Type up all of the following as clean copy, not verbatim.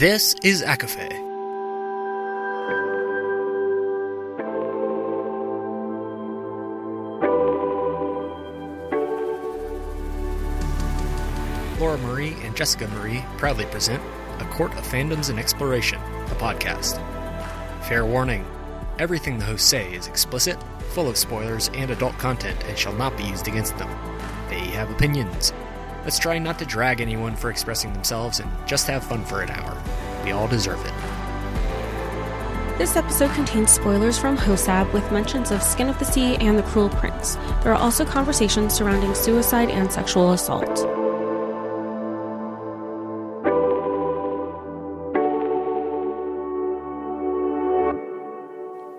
This is ACOFAE. Laura Marie and Jessica Marie proudly present A Court of Fandoms and Exploration, a podcast. Fair warning, everything the hosts say is explicit, full of spoilers and adult content and shall not be used against them. They have opinions. Let's try not to drag anyone for expressing themselves and just have fun for an hour. We all deserve it. This episode contains spoilers from HOSAB with mentions of Skin of the Sea and The Cruel Prince. There are also conversations surrounding suicide and sexual assault.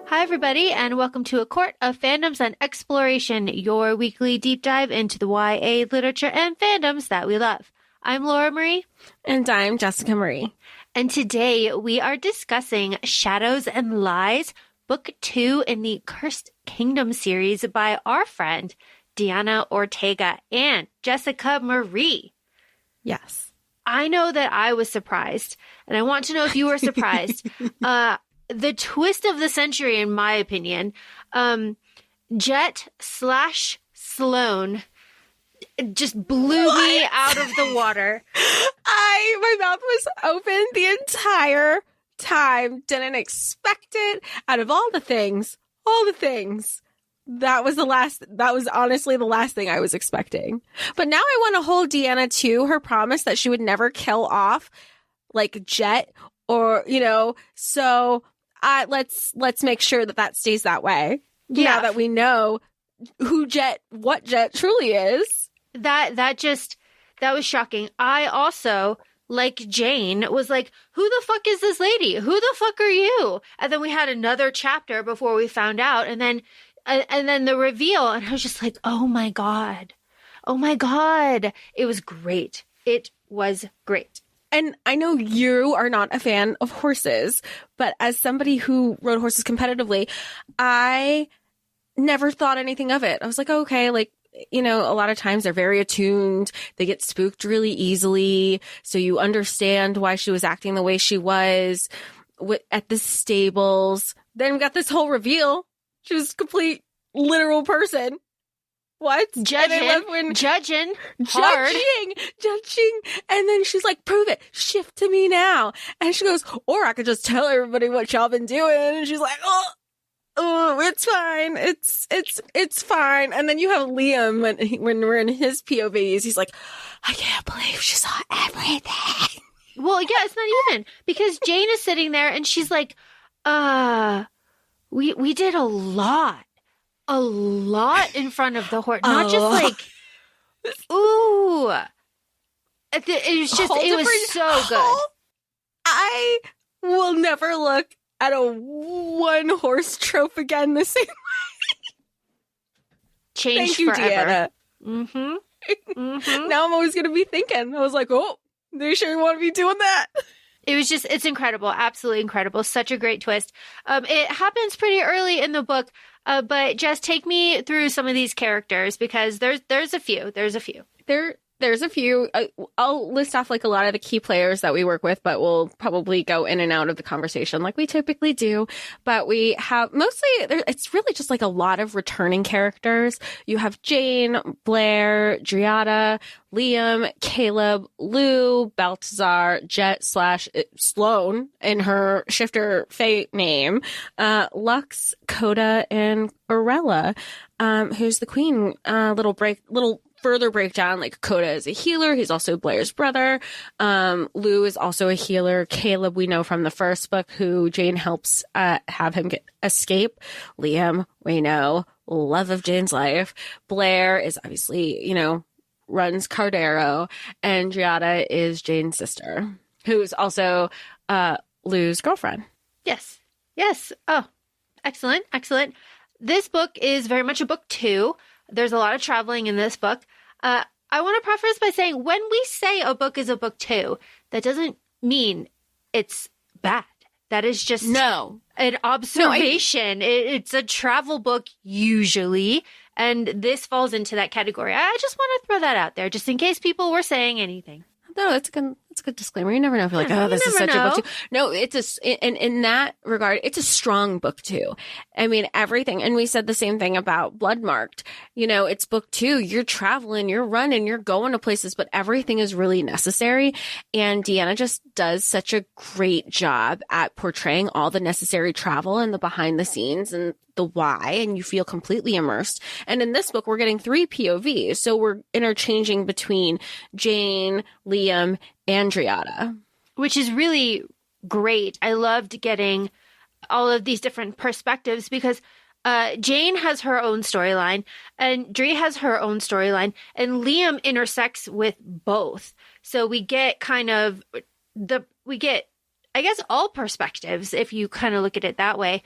Hi, everybody, and welcome to A Court of Fandoms and Exploration, your weekly deep dive into the YA literature and fandoms that we love. I'm Laura Marie. And I'm Jessica Marie. And today we are discussing Shadows and Lies, Book 2 in the Cursed Kingdom series by our friend Diana Ortega and Jessica Marie. Yes. I know that I was surprised, and I want to know if you were surprised. The twist of the century, in my opinion, Jet/Sloane just blew me out of the water. My mouth was open the entire time. Didn't expect it. Out of all the things, that was honestly the last thing I was expecting. But now I want to hold Deanna to her promise that she would never kill off like Jet or, so let's make sure that stays that way. Yeah. Now that we know what Jet truly is. That was shocking. I also, like Jane, was like, who the fuck is this lady? Who the fuck are you? And then we had another chapter before we found out. And then the reveal. And I was just like, oh my God. It was great. And I know you are not a fan of horses, but as somebody who rode horses competitively, I never thought anything of it. I was like, okay, a lot of times they're very attuned. They get spooked really easily. So you understand why she was acting the way she was at the stables. Then we got this whole reveal. She was a complete literal person. What? Judging. Hard. Judging. And then she's like, prove it. Shift to me now. And she goes, or I could just tell everybody what y'all been doing. And she's like, oh, it's fine. It's fine. And then you have Liam when we're in his POVs. He's like, I can't believe she saw everything. Well, yeah, it's not even because Jane is sitting there and she's like, we did a lot in front of the horse. Not just like, ooh. It was so good. I will never look at a one horse trope again the same way. Changed Thank you, forever. Deanna. Mm-hmm. Now I'm always going to be thinking. I was like, oh, they sure want to be doing that. It's incredible. Absolutely incredible. Such a great twist. It happens pretty early in the book, but just take me through some of these characters because there's a few. There's a few. I'll list off a lot of the key players that we work with, but we'll probably go in and out of the conversation like we typically do. But we have it's really just a lot of returning characters. You have Jane, Blair, Driada, Liam, Caleb, Lou, Baltazar, Jet/Sloane in her shifter fate name, Lux, Coda, and Orella, who's the queen. Little further breakdown, Coda is a healer. He's also Blair's brother. Lou is also a healer. Caleb, we know from the first book, who Jane helps have him escape. Liam, we know, love of Jane's life. Blair is obviously, runs Cardero. And Driada is Jane's sister, who's also Lou's girlfriend. Yes. Oh, excellent. This book is very much a book 2. There's a lot of traveling in this book. I want to preface by saying when we say a book is a book 2, that doesn't mean it's bad. That is just an observation. It's a travel book usually, and this falls into that category. I just want to throw that out there just in case people were saying anything. No, it's That's a good disclaimer. You never know if you're like, oh, this is such a book too. No, it's in that regard, it's a strong book too. I mean, everything. And we said the same thing about Bloodmarked. You know, it's book 2. You're traveling, you're running, you're going to places, but everything is really necessary. And Deanna just does such a great job at portraying all the necessary travel and the behind the scenes and the why, and you feel completely immersed. And in this book, we're getting 3 POVs. So we're interchanging between Jane, Liam, and Driada. Which is really great. I loved getting all of these different perspectives because Jane has her own storyline and Dree has her own storyline and Liam intersects with both. So we get I guess all perspectives, if you kind of look at it that way,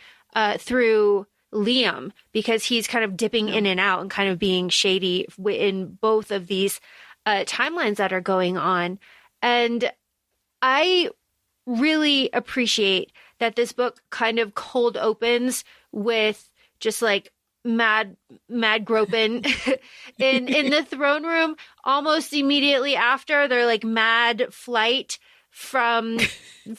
through Liam, because he's kind of dipping in and out and kind of being shady in both of these timelines that are going on. And I really appreciate that this book kind of cold opens with just like mad groping in the throne room. Almost immediately after, they're like mad flight from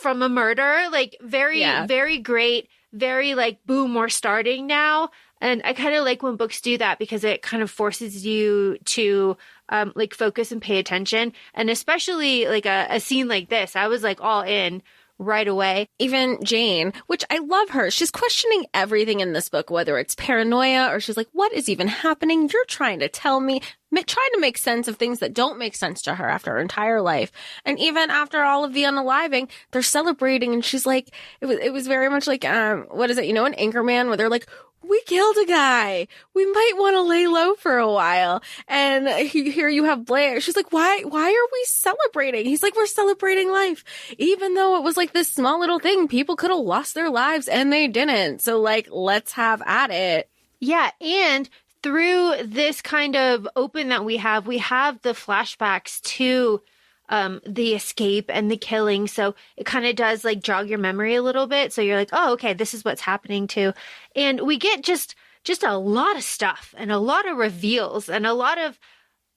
a murder. Like very great. Very like, boom, we're starting now. And I kind of like when books do that because it kind of forces you to like focus and pay attention. And especially like a scene like this, I was like all in right away. Even Jane, which I love her, she's questioning everything in this book, whether it's paranoia or she's like, what is even happening? You're trying to tell me, trying to make sense of things that don't make sense to her after her entire life. And even after all of the unaliving, they're celebrating. And she's like, it was very much like, what is it? You know, in Anchorman where they're like, we killed a guy. We might want to lay low for a while. And here you have Blair. She's like, why are we celebrating? He's like, we're celebrating life. Even though it was like this small little thing, people could have lost their lives and they didn't. So like, let's have at it. Yeah. And through this kind of open that we have the flashbacks to the escape and the killing. So it kind of does like jog your memory a little bit. So you're like, oh, okay, this is what's happening too. And we get just a lot of stuff and a lot of reveals and a lot of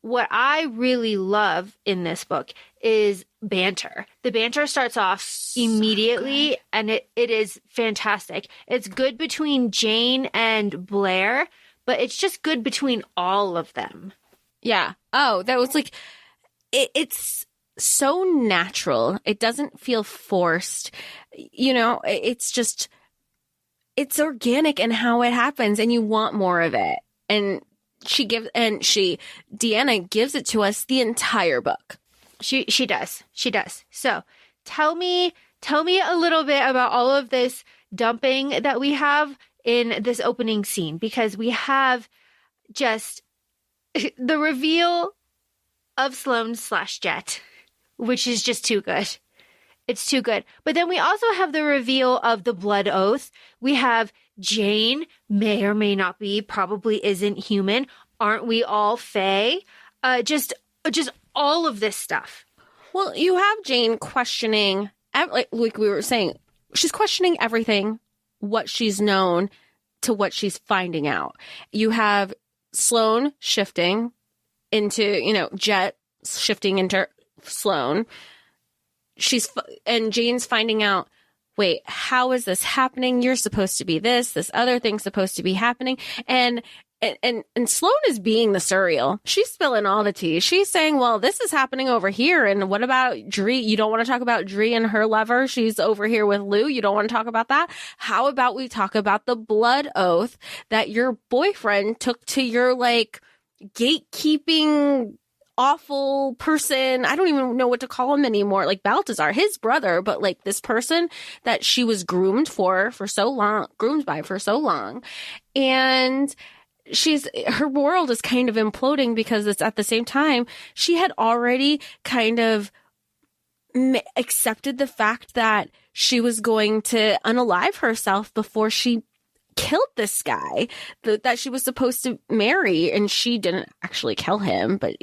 what I really love in this book is banter. The banter starts off immediately and it is fantastic. It's good between Jane and Blair, but it's just good between all of them. Yeah. Oh, that was like, it's so natural. It doesn't feel forced. You know, it's just, it's organic in how it happens and you want more of it. And Deanna gives it to us the entire book. She does. So tell me a little bit about all of this dumping that we have in this opening scene, because we have just the reveal of Sloane/Jet, which is just too good. It's too good. But then we also have the reveal of the blood oath. We have Jane, may or may not be, probably isn't human. Aren't we all Fae? Just all of this stuff. Well, you have Jane questioning, like we were saying, she's questioning everything, what she's known to what she's finding out. You have Sloane shifting into, Jet shifting into Sloane. And Jane's finding out, wait, how is this happening? You're supposed to be this other thing's supposed to be happening. And Sloane is being the surreal. She's spilling all the tea. She's saying, well, this is happening over here. And what about Dree? You don't want to talk about Dree and her lover? She's over here with Lou. You don't want to talk about that? How about we talk about the blood oath that your boyfriend took to your, gatekeeping awful person. I don't even know what to call him anymore. Like Balthazar, his brother, but this person that she was groomed by for so long. And her world is kind of imploding because it's at the same time she had already kind of accepted the fact that she was going to unalive herself before she killed this guy that she was supposed to marry. And she didn't actually kill him, but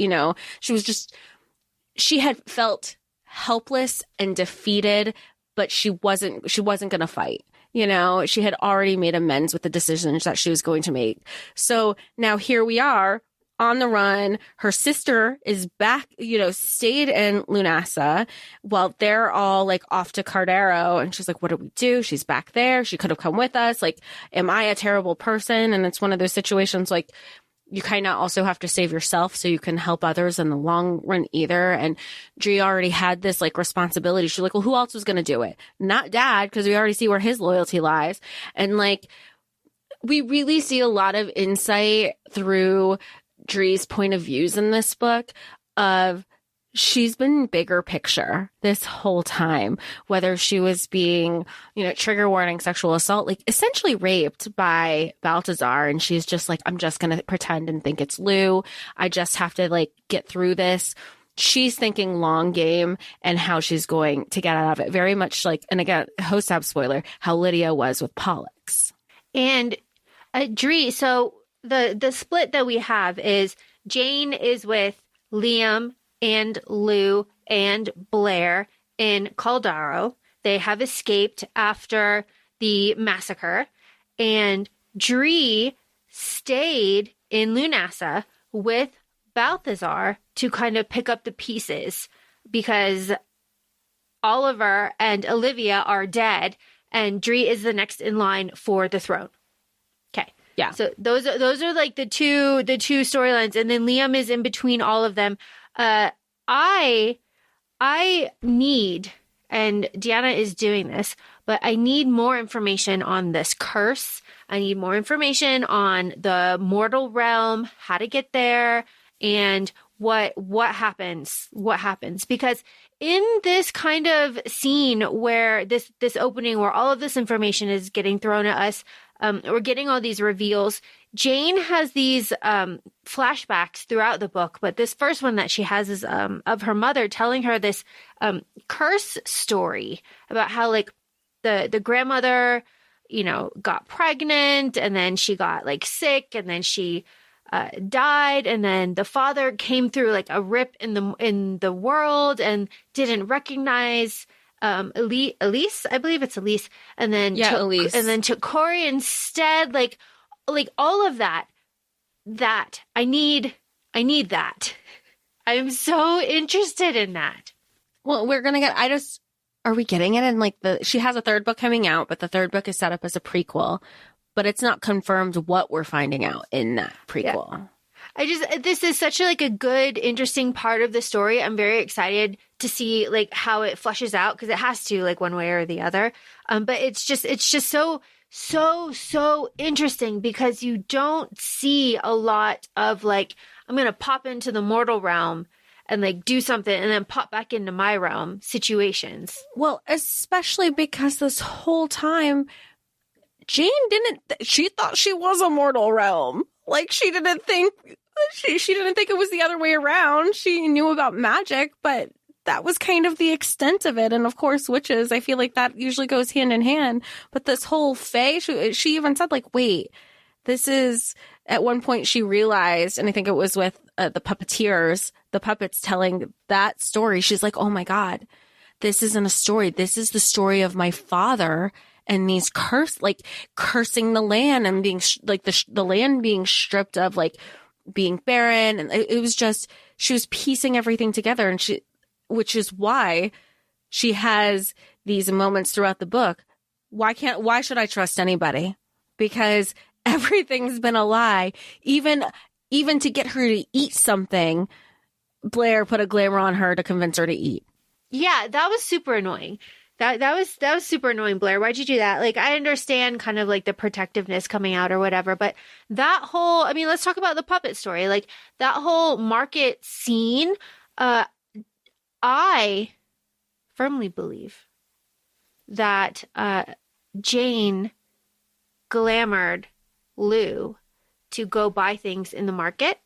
she had felt helpless and defeated, but she wasn't going to fight. She had already made amends with the decisions that she was going to make. So now here we are, on the run. Her sister is back, stayed in Lunasa while they're all like off to Cardero. And she's like, what do we do? She's back there. She could have come with us. Like, am I a terrible person? And it's one of those situations like you kind of also have to save yourself so you can help others in the long run either. And Dree already had this like responsibility. She's like, well, who else was going to do it? Not Dad, because we already see where his loyalty lies. And like, we really see a lot of insight through Dree's point of views in this book of she's been bigger picture this whole time, whether she was being, trigger warning, sexual assault, like essentially raped by Balthazar. And she's just like, I'm just going to pretend and think it's Lou. I just have to like get through this. She's thinking long game and how she's going to get out of it. Very much like, and again, Hostab spoiler, how Lydia was with Pollux. And Dree, so the split that we have is Jane is with Liam and Lou and Blair in Caldaro. They have escaped after the massacre, and Dree stayed in Lunasa with Balthazar to kind of pick up the pieces because Oliver and Olivia are dead, and Dree is the next in line for the throne. Okay. Yeah. So those are like the two storylines, and then Liam is in between all of them. I need, and Deanna is doing this, but I need more information on this curse. I need more information on the mortal realm, how to get there, and what happens, because in this kind of scene where this opening where all of this information is getting thrown at us, we're getting all these reveals. Jane has these flashbacks throughout the book, but this first one that she has is of her mother telling her this curse story about how like the grandmother, got pregnant, and then she got like sick, and then she died, and then the father came through like a rip in the world and didn't recognize Elise, I believe it's Elise, and then Elise, and then took Corey instead. Like all of that I need that. I'm so interested in that. Well, we're gonna get. Are we getting it? And like she has a third book coming out, but the third book is set up as a prequel, but it's not confirmed what we're finding out in that prequel. Yeah. This is such a good, interesting part of the story. I'm very excited to see like how it fleshes out, because it has to, like, one way or the other. But it's just so interesting, because you don't see a lot of like, I'm going to pop into the mortal realm and like do something and then pop back into my realm situations. Well, especially because this whole time Jane she thought she was a mortal realm. Like she didn't think it was the other way around. She knew about magic, but that was kind of the extent of it. And of course, witches, I feel like that usually goes hand in hand. But this whole fae, she even said like, wait, this is, at one point she realized, and I think it was with the puppeteers, the puppets telling that story. She's like, oh my God, this isn't a story. This is the story of my father and these cursing the land and being the land being stripped of like being barren. And it was just, she was piecing everything together, and which is why she has these moments throughout the book. Why should I trust anybody? Because everything's been a lie. Even to get her to eat something, Blair put a glamour on her to convince her to eat. Yeah, that was super annoying. That was super annoying, Blair. Why'd you do that? Like, I understand kind of like the protectiveness coming out or whatever, but that whole, I mean, let's talk about the puppet story. Like that whole market scene, I firmly believe that Jane glamored Lou to go buy things in the market.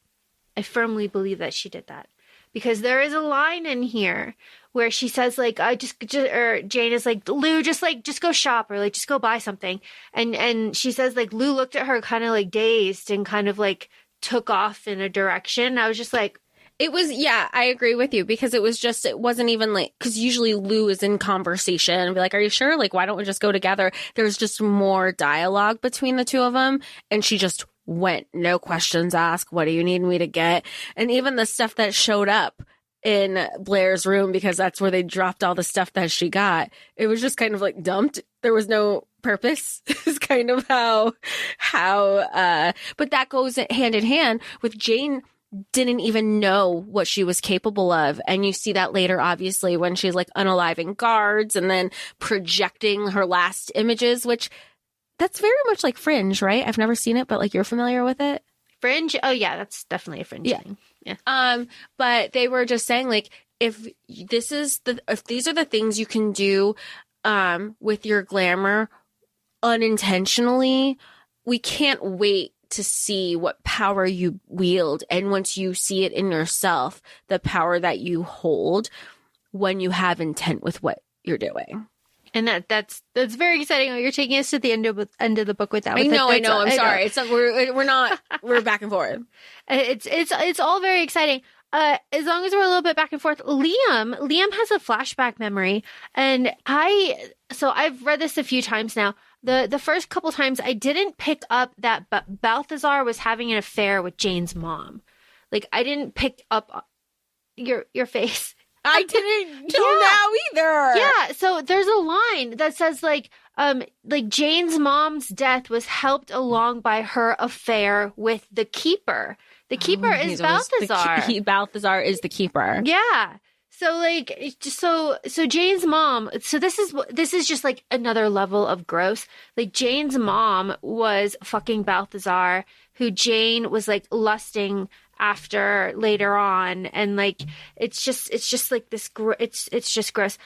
I firmly believe that she did that, because there is a line in here where she says like, or Jane is like, Lou, just go shop, or like just go buy something, and she says like Lou looked at her kind of like dazed and kind of like took off in a direction. I was just like, it was, yeah, I agree with you, because it wasn't even like, because usually Lou is in conversation and be like, are you sure? Like, why don't we just go together? There's just more dialogue between the two of them. And she just went no questions asked. What do you need me to get? And even the stuff that showed up in Blair's room, because that's where they dropped all the stuff that she got, it was just kind of like dumped. There was no purpose. Is kind of how but that goes hand in hand with Jane didn't even know what she was capable of. And you see that later, obviously, when she's like unaliving guards and then projecting her last images, which that's very much like Fringe, right? I've never seen it, but like you're familiar with it. Fringe? Oh yeah, that's definitely a Fringe thing. Yeah. But they were just saying like, if these are the things you can do with your glamour unintentionally, we can't wait to see what power you wield. And once you see it in yourself, the power that you hold when you have intent with what you're doing. And that's very exciting. Oh, you're taking us to the end of the book with that. I know. I'm sorry. It's we're back and forth. It's all very exciting. As long as we're a little bit back and forth, Liam has a flashback memory, and I've read this a few times now. The first couple times I didn't pick up that Balthazar was having an affair with Jane's mom. Like I didn't pick up your face. I didn't till now either. Yeah. So there's a line that says like Jane's mom's death was helped along by her affair with the keeper. The keeper is Balthazar. Balthazar is the keeper. Yeah. So like, so Jane's mom, so this is just like another level of gross. Like Jane's mom was fucking Balthazar, who Jane was like lusting after later on. And like, it's just like this, it's just gross.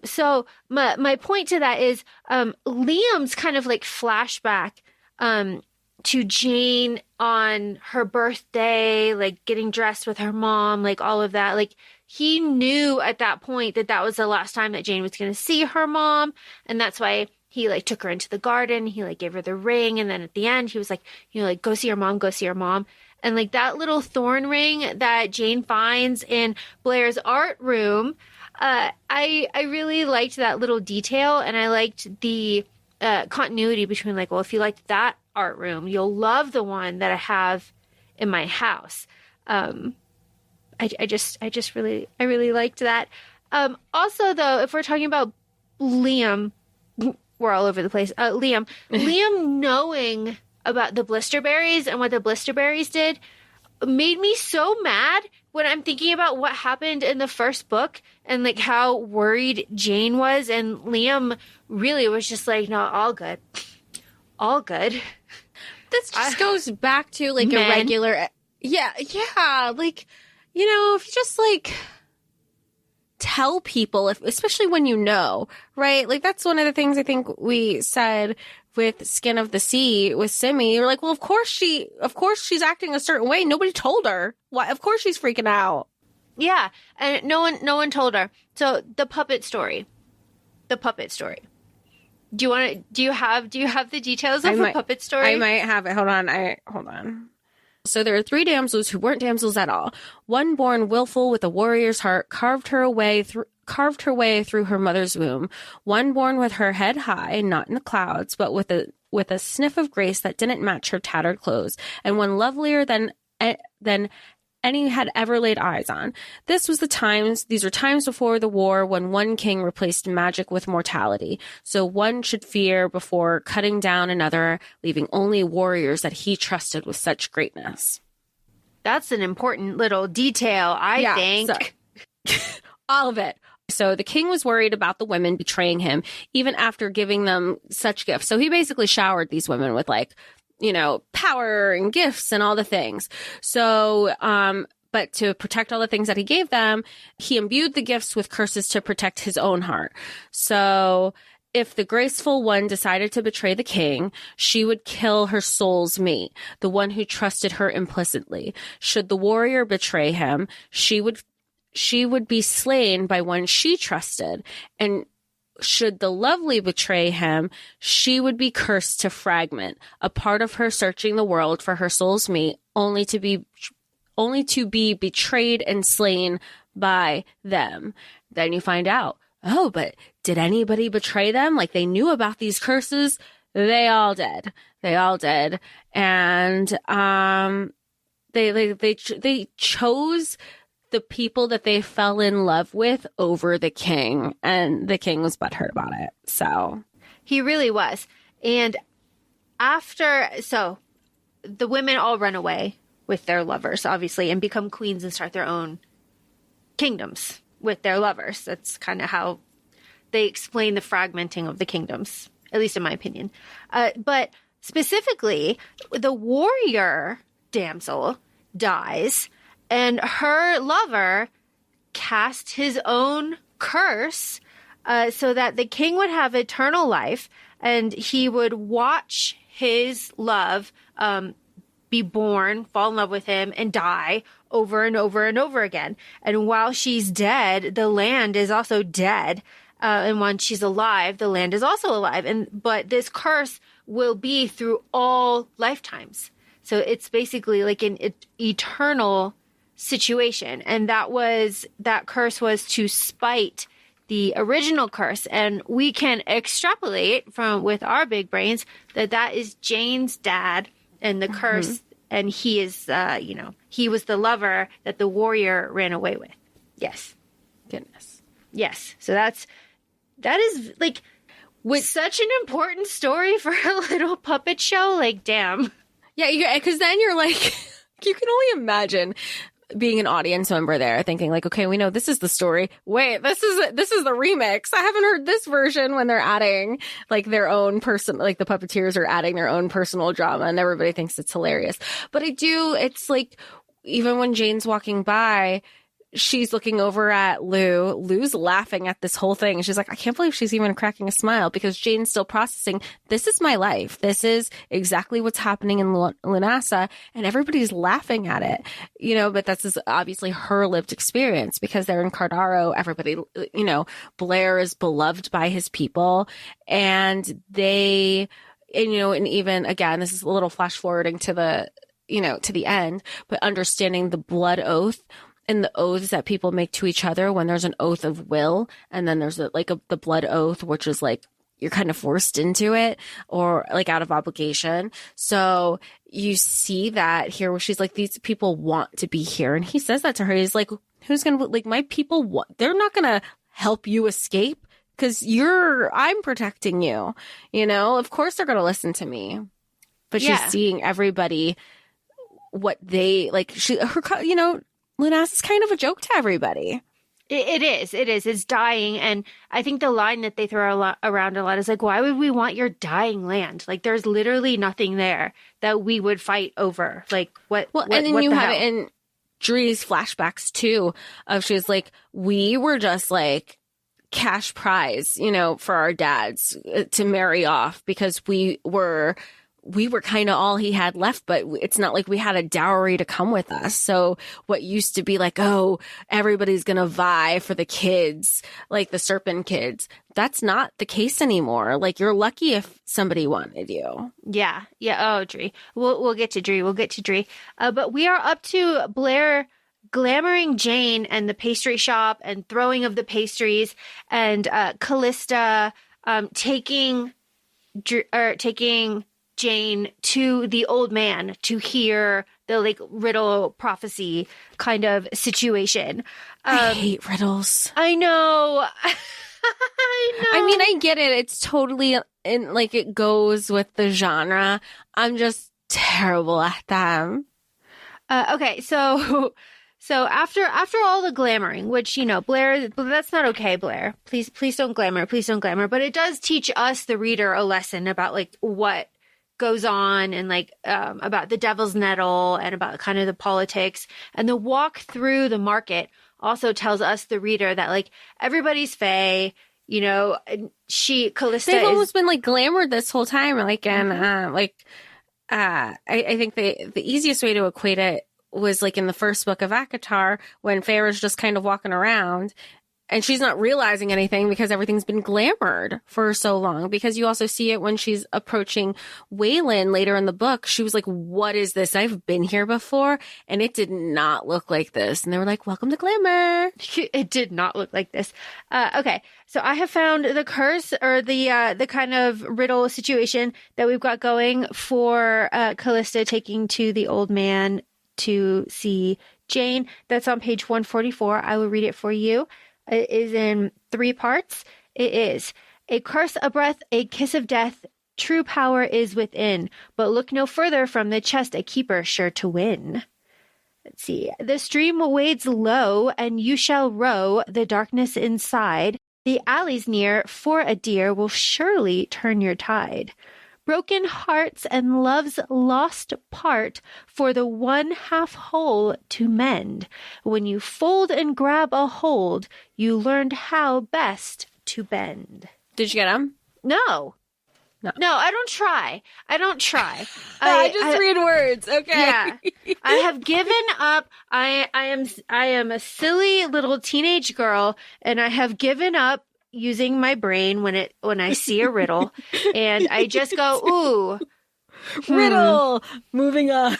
So my point to that is, Liam's kind of like flashback, to Jane on her birthday, like getting dressed with her mom, like all of that. Like he knew at that point that was the last time that Jane was going to see her mom. And that's why he like took her into the garden. He like gave her the ring. And then at the end, he was like, like, go see your mom, go see your mom. And like that little thorn ring that Jane finds in Blair's art room, I really liked that little detail. And I liked the continuity between like, well, if you liked that art room, you'll love the one that I have in my house. I really liked that. Also though, if we're talking about Liam, we're all over the place. Liam knowing about the blisterberries and what the blisterberries did made me so mad when I'm thinking about what happened in the first book and like how worried Jane was, and Liam really was just like, no, all good. This just goes back to like a regular, yeah. Like, if you just like tell people, especially when right? Like that's one of the things I think we said with Skin of the Sea with Simi. We're like, well, of course she's acting a certain way. Nobody told her. Why? Of course she's freaking out. Yeah, and no one told her. So the puppet story. Do you have the details of the puppet story? I might have it. Hold on. So there are 3 damsels who weren't damsels at all. One born willful with a warrior's heart carved her way through her mother's womb. One born with her head high, not in the clouds, but with a sniff of grace that didn't match her tattered clothes, and one lovelier than any had ever laid eyes on. These were times before the war, when one king replaced magic with mortality. So one should fear before cutting down another, leaving only warriors that he trusted with such greatness. That's an important little detail, I think. So, all of it. So the king was worried about the women betraying him, even after giving them such gifts. So he basically showered these women with like, power and gifts and all the things. So, but to protect all the things that he gave them, he imbued the gifts with curses to protect his own heart. So if the graceful one decided to betray the king, she would kill her soul's mate, the one who trusted her implicitly. Should the warrior betray him, she would be slain by one she trusted. And should the lovely betray him, she would be cursed to fragment, a part of her searching the world for her soul's mate, only to be betrayed and slain by them. Then you find out, oh, but did anybody betray them? Like they knew about these curses. They all did. And they chose the people that they fell in love with over the king, and the king was butthurt about it. So he really was. And so the women all run away with their lovers, obviously, and become queens and start their own kingdoms with their lovers. That's kind of how they explain the fragmenting of the kingdoms, at least in my opinion. But specifically, the warrior damsel dies, and her lover cast his own curse so that the king would have eternal life, and he would watch his love be born, fall in love with him, and die over and over and over again. And while she's dead, the land is also dead. And when she's alive, the land is also alive. But this curse will be through all lifetimes. So it's basically like an eternal situation. And that curse was to spite the original curse. And we can extrapolate with our big brains that is Jane's dad and the curse. And he is, he was the lover that the warrior ran away with. Yes. Goodness. Yes. So that is like such an important story for a little puppet show. Like, damn. Yeah. Because then you're like, you can only imagine being an audience member there thinking like, okay, we know this is the story. Wait, this is the remix. I haven't heard this version, when they're adding like their own like the puppeteers are adding their own personal drama, and everybody thinks it's hilarious. But it's like, even when Jane's walking by, she's looking over at Lou. Lou's laughing at this whole thing. And she's like, I can't believe she's even cracking a smile, because Jane's still processing, this is my life. This is exactly what's happening in Lunasa. And everybody's laughing at it, but that's obviously her lived experience, because they're in Cardaro. Everybody, Blair is beloved by his people. And and even again, this is a little flash forwarding to the end, but understanding the blood oath and the oaths that people make to each other, when there's an oath of will, and then there's the blood oath, which is like you're kind of forced into it, or like out of obligation. So you see that here, where she's like, these people want to be here. And he says that to her. He's like, who's going to, like, my people, they're not going to help you escape, because I'm protecting you. Of course they're going to listen to me. But she's seeing everybody, what they like, Lunas is kind of a joke to everybody. It is. It's dying. And I think the line that they throw around a lot is like, why would we want your dying land? Like, there's literally nothing there that we would fight over. Like, what? Well, and then you have it in Dree's flashbacks too, of she's like, we were just like cash prize, for our dads to marry off, because we were kind of all he had left, but it's not like we had a dowry to come with us. So what used to be like, oh, everybody's going to vie for the kids, like the serpent kids, that's not the case anymore. Like, you're lucky if somebody wanted you. Yeah. Oh, Dree. We'll get to Dree. But we are up to Blair glamoring Jane and the pastry shop and throwing of the pastries, and Callista taking Jane to the old man to hear the like riddle prophecy kind of situation. I hate riddles. I know. I mean, I get it. It's totally it goes with the genre. I'm just terrible at them. Okay, so after all the glamoring, which, Blair, but that's not okay, Blair. Please don't glamour. But it does teach us, the reader, a lesson about like what goes on, and like about the devil's nettle, and about kind of the politics. And the walk through the market also tells us, the reader, that like everybody's fae, Callista they've almost been like glamored this whole time, like, and I think the easiest way to equate it was like in the first book of ACOTAR, when Feyre's just kind of walking around, And she's not realizing anything because everything's been glamored for so long. Because you also see it when she's approaching Waylon later in the book. She was like, what is this? I've been here before. And it did not look like this. And they were like, welcome to glamour. It did not look like this. Okay. So I have found the curse or the kind of riddle situation that we've got going for Callista taking to the old man to see Jane. That's on page 144. I will read it for you. It is in 3 parts. It is a curse, a breath, a kiss of death. True power is within, but look no further from the chest, a keeper sure to win. Let's see. The stream wades low, and you shall row the darkness inside. The alleys near, for a dear will surely turn your tide. Broken hearts and love's lost part for the one half whole to mend. When you fold and grab a hold, you learned how best to bend. Did you get them? No, I don't try. I just read words. Okay. Yeah. I have given up. I am a silly little teenage girl, and I have given up using my brain when I see a riddle, and I just go, ooh, riddle. Moving on.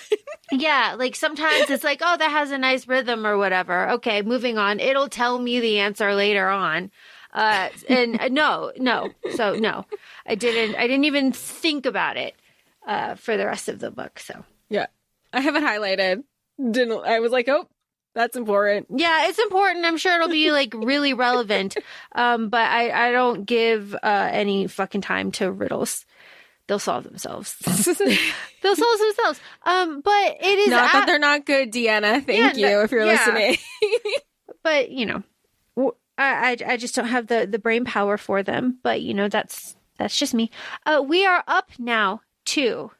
Yeah, like sometimes it's like, oh, that has a nice rhythm or whatever. Okay, moving on. It'll tell me the answer later on. And no. So no, I didn't even think about it for the rest of the book. So yeah, I have it highlighted. I was like, oh, that's important. Yeah, it's important. I'm sure it'll be like really relevant. But I don't give any fucking time to riddles. They'll solve themselves. They'll solve themselves. But it is not that they're not good, Deanna. Thank you if you're listening. But I just don't have the brain power for them. But that's just me. We are up now to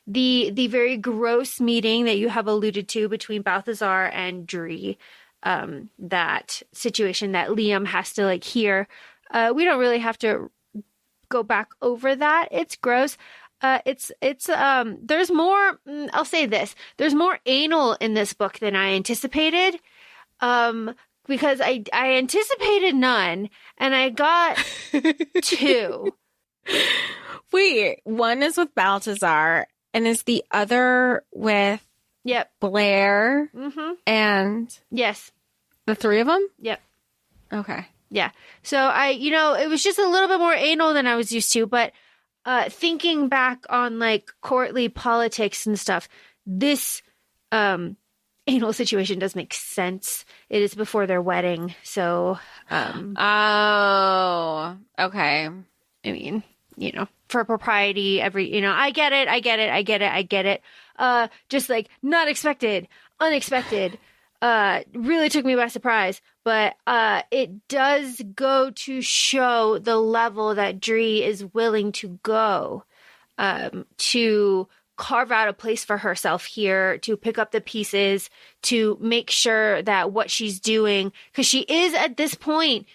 the very gross meeting that you have alluded to between Balthazar and Dree. That situation that Liam has to hear. We don't really have to go back over that. It's gross. There's more, I'll say this. There's more anal in this book than I anticipated. Because I anticipated none and I got 2. Wait, one is with Balthazar and is the other with Blair and yes, the 3 of them? Yep. Okay. Yeah. So it was just a little bit more anal than I was used to, but thinking back on courtly politics and stuff, this anal situation does make sense. It is before their wedding, so oh, okay. I mean, for propriety, I get it. Just not expected, unexpected, really took me by surprise, but it does go to show the level that Dree is willing to go to carve out a place for herself here, to pick up the pieces, to make sure that what she's doing, because she is at this point,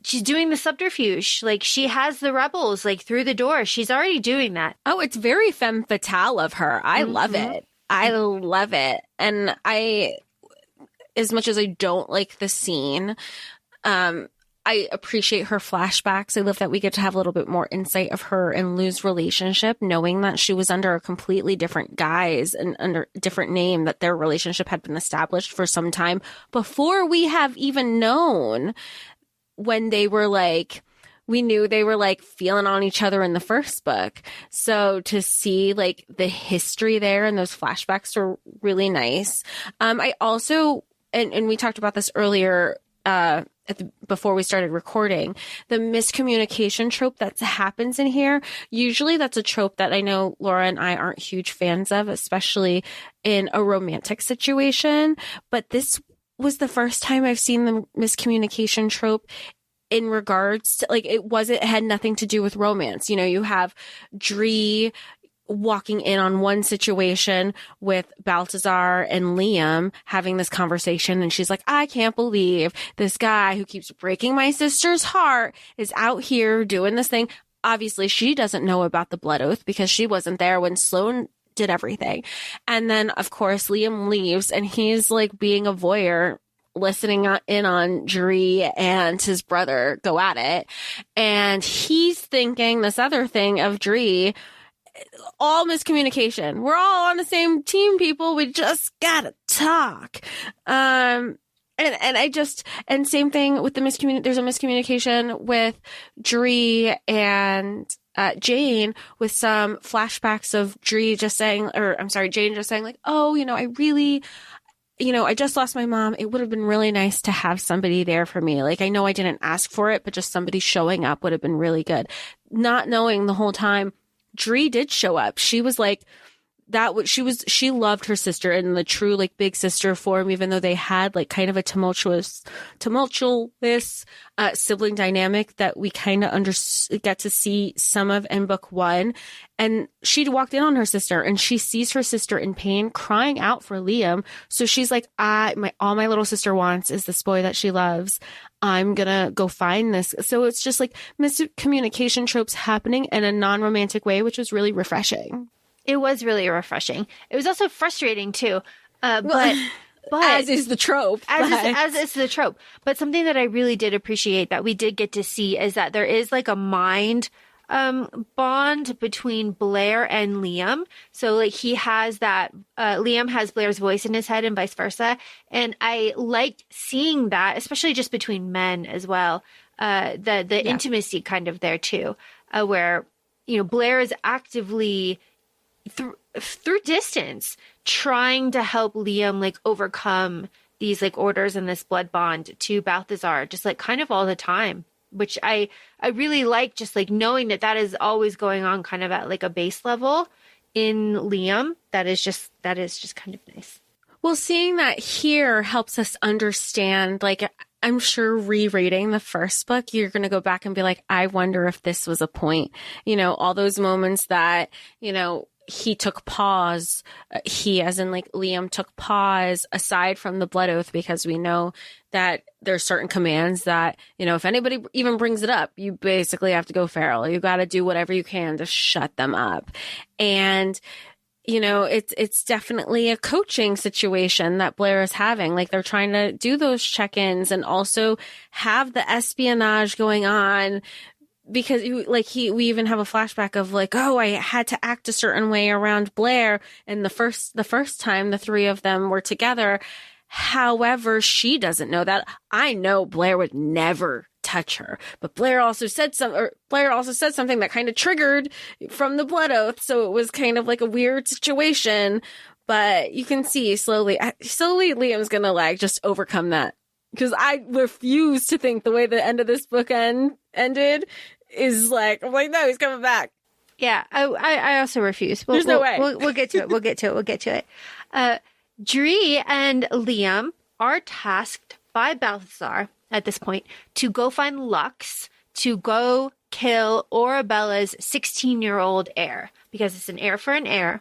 she's doing the subterfuge. She has the rebels through the door. She's already doing that. Oh, it's very femme fatale of her. I love it. I love it. And as much as I don't like the scene, I appreciate her flashbacks. I love that we get to have a little bit more insight of her and Lou's relationship, knowing that she was under a completely different guise and under a different name, that their relationship had been established for some time before we have even known when they were we knew they were feeling on each other in the first book. So to see the history there and those flashbacks were really nice. I also, and we talked about this earlier, before we started recording, the miscommunication trope that happens in here. Usually that's a trope that I know Laura and I aren't huge fans of, especially in a romantic situation. But this was the first time I've seen the miscommunication trope in regards to it had nothing to do with romance. You have Dree walking in on one situation with Balthazar and Liam having this conversation, and she's like, I can't believe this guy who keeps breaking my sister's heart is out here doing this thing. Obviously, she doesn't know about the blood oath because she wasn't there when Sloane did everything. And then, of course, Liam leaves and he's being a voyeur listening in on Dree and his brother go at it. And he's thinking this other thing of Dree, all miscommunication. We're all on the same team, people. We just gotta talk. And same thing with the there's a miscommunication with Dree and Jane, with some flashbacks of Jane just saying like, oh, I just lost my mom. It would have been really nice to have somebody there for me. Like, I know I didn't ask for it, but just somebody showing up would have been really good. Not knowing the whole time, Dree did show up. She was like, she loved her sister in the true, like, big sister form, even though they had like kind of a tumultuous sibling dynamic that we kind of get to see some of in book 1. And she walked in on her sister and she sees her sister in pain, crying out for Liam. So she's like, all my little sister wants is this boy that she loves. I'm gonna go find this. So it's just like miscommunication tropes happening in a non-romantic way, which was really refreshing. It was really refreshing. It was also frustrating too. But as is the trope. As is the trope. But something that I really did appreciate that we did get to see is that there is like a mind bond between Blair and Liam. So like he has that, Liam has Blair's voice in his head and vice versa. And I liked seeing that, especially just between men as well. The intimacy kind of there too, where, Blair is actively through distance trying to help Liam like overcome these like orders and this blood bond to Balthazar, just like kind of all the time, which I really like, just like knowing that is always going on kind of at like a base level in Liam. That is just kind of nice. Well, seeing that here helps us understand, like, I'm sure rereading the first book, you're going to go back and be like, I wonder if this was a point, all those moments that, he took pause, he as in like Liam took pause aside from the blood oath, because we know that there's certain commands that, if anybody even brings it up, you basically have to go feral. You got to do whatever you can to shut them up. And, it's definitely a coaching situation that Blair is having. Like, they're trying to do those check-ins and also have the espionage going on. Because we even have a flashback of like, oh, I had to act a certain way around Blair. And the first time the three of them were together. However, she doesn't know that. I know Blair would never touch her, but Blair also said something that kind of triggered from the blood oath. So it was kind of like a weird situation, but you can see slowly Liam's going to like just overcome that. Because I refuse to think the way the end of this book ended is like, I'm like, no, he's coming back. Yeah, I also refuse. There's no way. We'll get to it. We'll get to it. Dree and Liam are tasked by Balthazar at this point to go find Lux to go kill Arabella's 16-year-old heir, because it's an heir for an heir.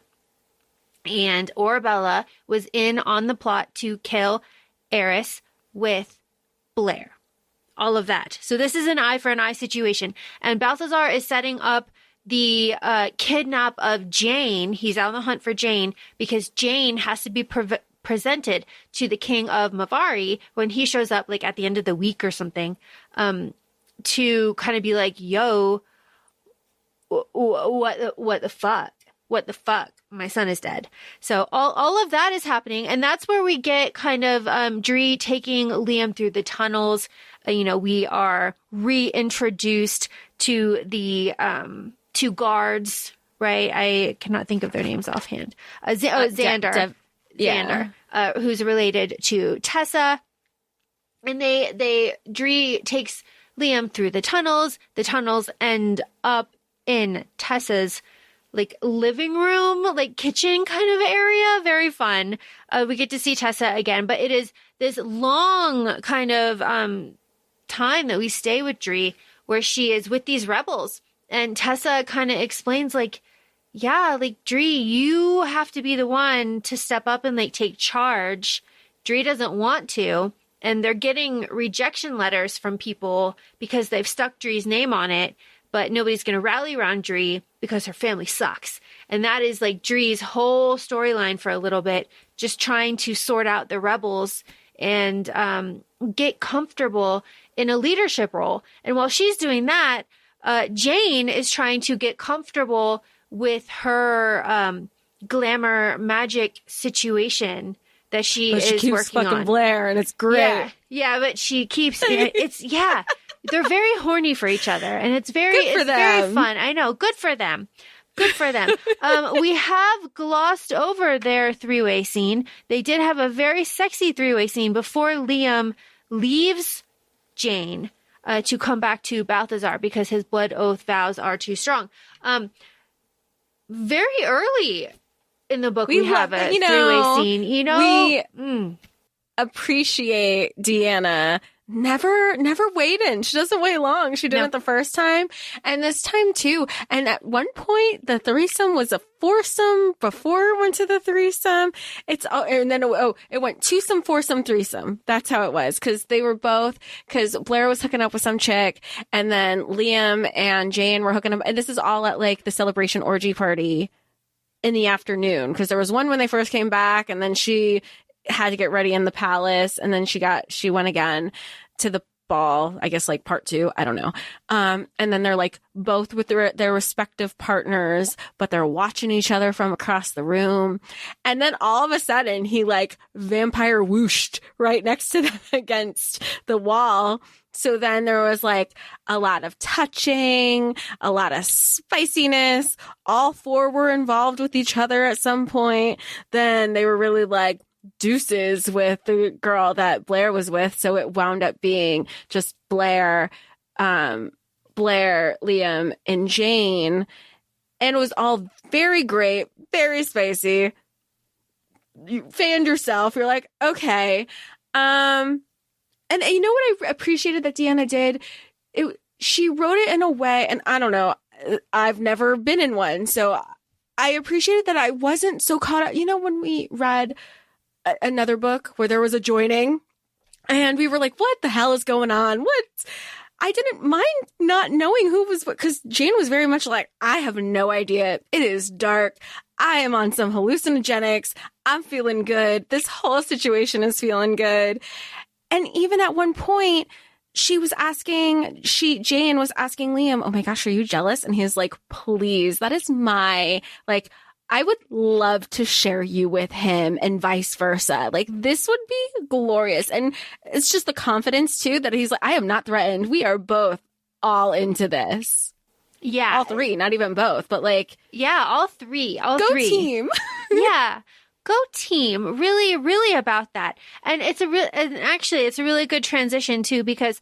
And Arabella was in on the plot to kill Eris with Blair. All of that. So this is an eye for an eye situation. And Balthazar is setting up the kidnap of Jane. He's out on the hunt for Jane because Jane has to be presented to the king of Mavari when he shows up, like at the end of the week or something, to kind of be like, yo, what the fuck? What the fuck? My son is dead. So all of that is happening. And that's where we get kind of Dree taking Liam through the tunnels. We are reintroduced to the two guards, right? I cannot think of their names offhand. Xander. Xander, who's related to Tessa. And Dree takes Liam through the tunnels. The tunnels end up in Tessa's like living room, like kitchen kind of area. Very fun. We get to see Tessa again, but it is this long kind of time that we stay with Dree where she is with these rebels. And Tessa kind of explains like, yeah, like Dree, you have to be the one to step up and like take charge. Dree doesn't want to. And they're getting rejection letters from people because they've stuck Dree's name on it. But nobody's going to rally around Dree because her family sucks. And that is like Dree's whole storyline for a little bit, just trying to sort out the rebels and get comfortable in a leadership role. And while she's doing that, Jane is trying to get comfortable with her glamour magic situation that she is keeps working fucking on. Blair, and it's great. Yeah, but she keeps they're very horny for each other, and it's very fun. I know, good for them. Good for them. We have glossed over their three-way scene. They did have a very sexy three-way scene before Liam leaves Jane to come back to Balthazar because his blood oath vows are too strong. Very early in the book, we have a three-way scene. We appreciate Deanna never waiting. She doesn't wait long. She did it the first time and this time too. And at one point, the threesome was a foursome before it went to the threesome. And then it went twosome, foursome, threesome. That's how it was. Because Blair was hooking up with some chick, and then Liam and Jane were hooking up. And this is all at like the celebration orgy party in the afternoon. Because there was one when they first came back, and then she had to get ready in the palace, and then she went again to the ball, I guess like part 2, I don't know. And then they're like both with their respective partners, but they're watching each other from across the room. And then all of a sudden he like vampire whooshed right next to them against the wall. So then there was like a lot of touching, a lot of spiciness. All 4 were involved with each other at some point. Then they were really like deuces with the girl that Blair was with. So it wound up being just Blair, Liam, and Jane. And it was all very great, very spicy. You fanned yourself. You're like, okay. And you know what I appreciated that Deanna did? She wrote it in a way, and I don't know, I've never been in one. So I appreciated that I wasn't so caught up. You know, when we read another book where there was a joining and we were like, what the hell is going on? I didn't mind not knowing who was what, because Jane was very much like, I have no idea. It is dark. I am on some hallucinogenics. I'm feeling good. This whole situation is feeling good. And even at one point, Jane was asking Liam, oh my gosh, are you jealous? And he's like, please, that is I would love to share you with him and vice versa. Like, this would be glorious. And it's just the confidence, too, that he's like, I am not threatened. We are both all into this. Yeah. All 3, not even both, but like. Yeah, all 3. Go team. Yeah. Go team. Really, really about that. And it's a really good transition, too, because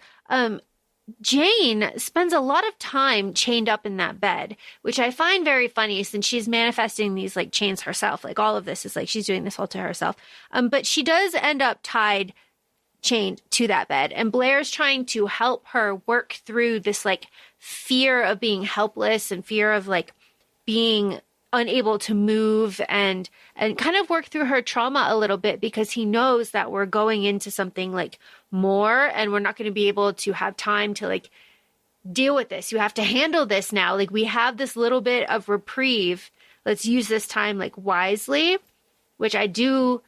Jane spends a lot of time chained up in that bed, which I find very funny since she's manifesting these like chains herself. Like all of this is like she's doing this all to herself. But she does end up chained to that bed. And Blair's trying to help her work through this like fear of being helpless and fear of like being unable to move and kind of work through her trauma a little bit, because he knows that we're going into something like more and we're not going to be able to have time to like deal with this. You have to handle this now. Like, we have this little bit of reprieve. Let's use this time like wisely, which I do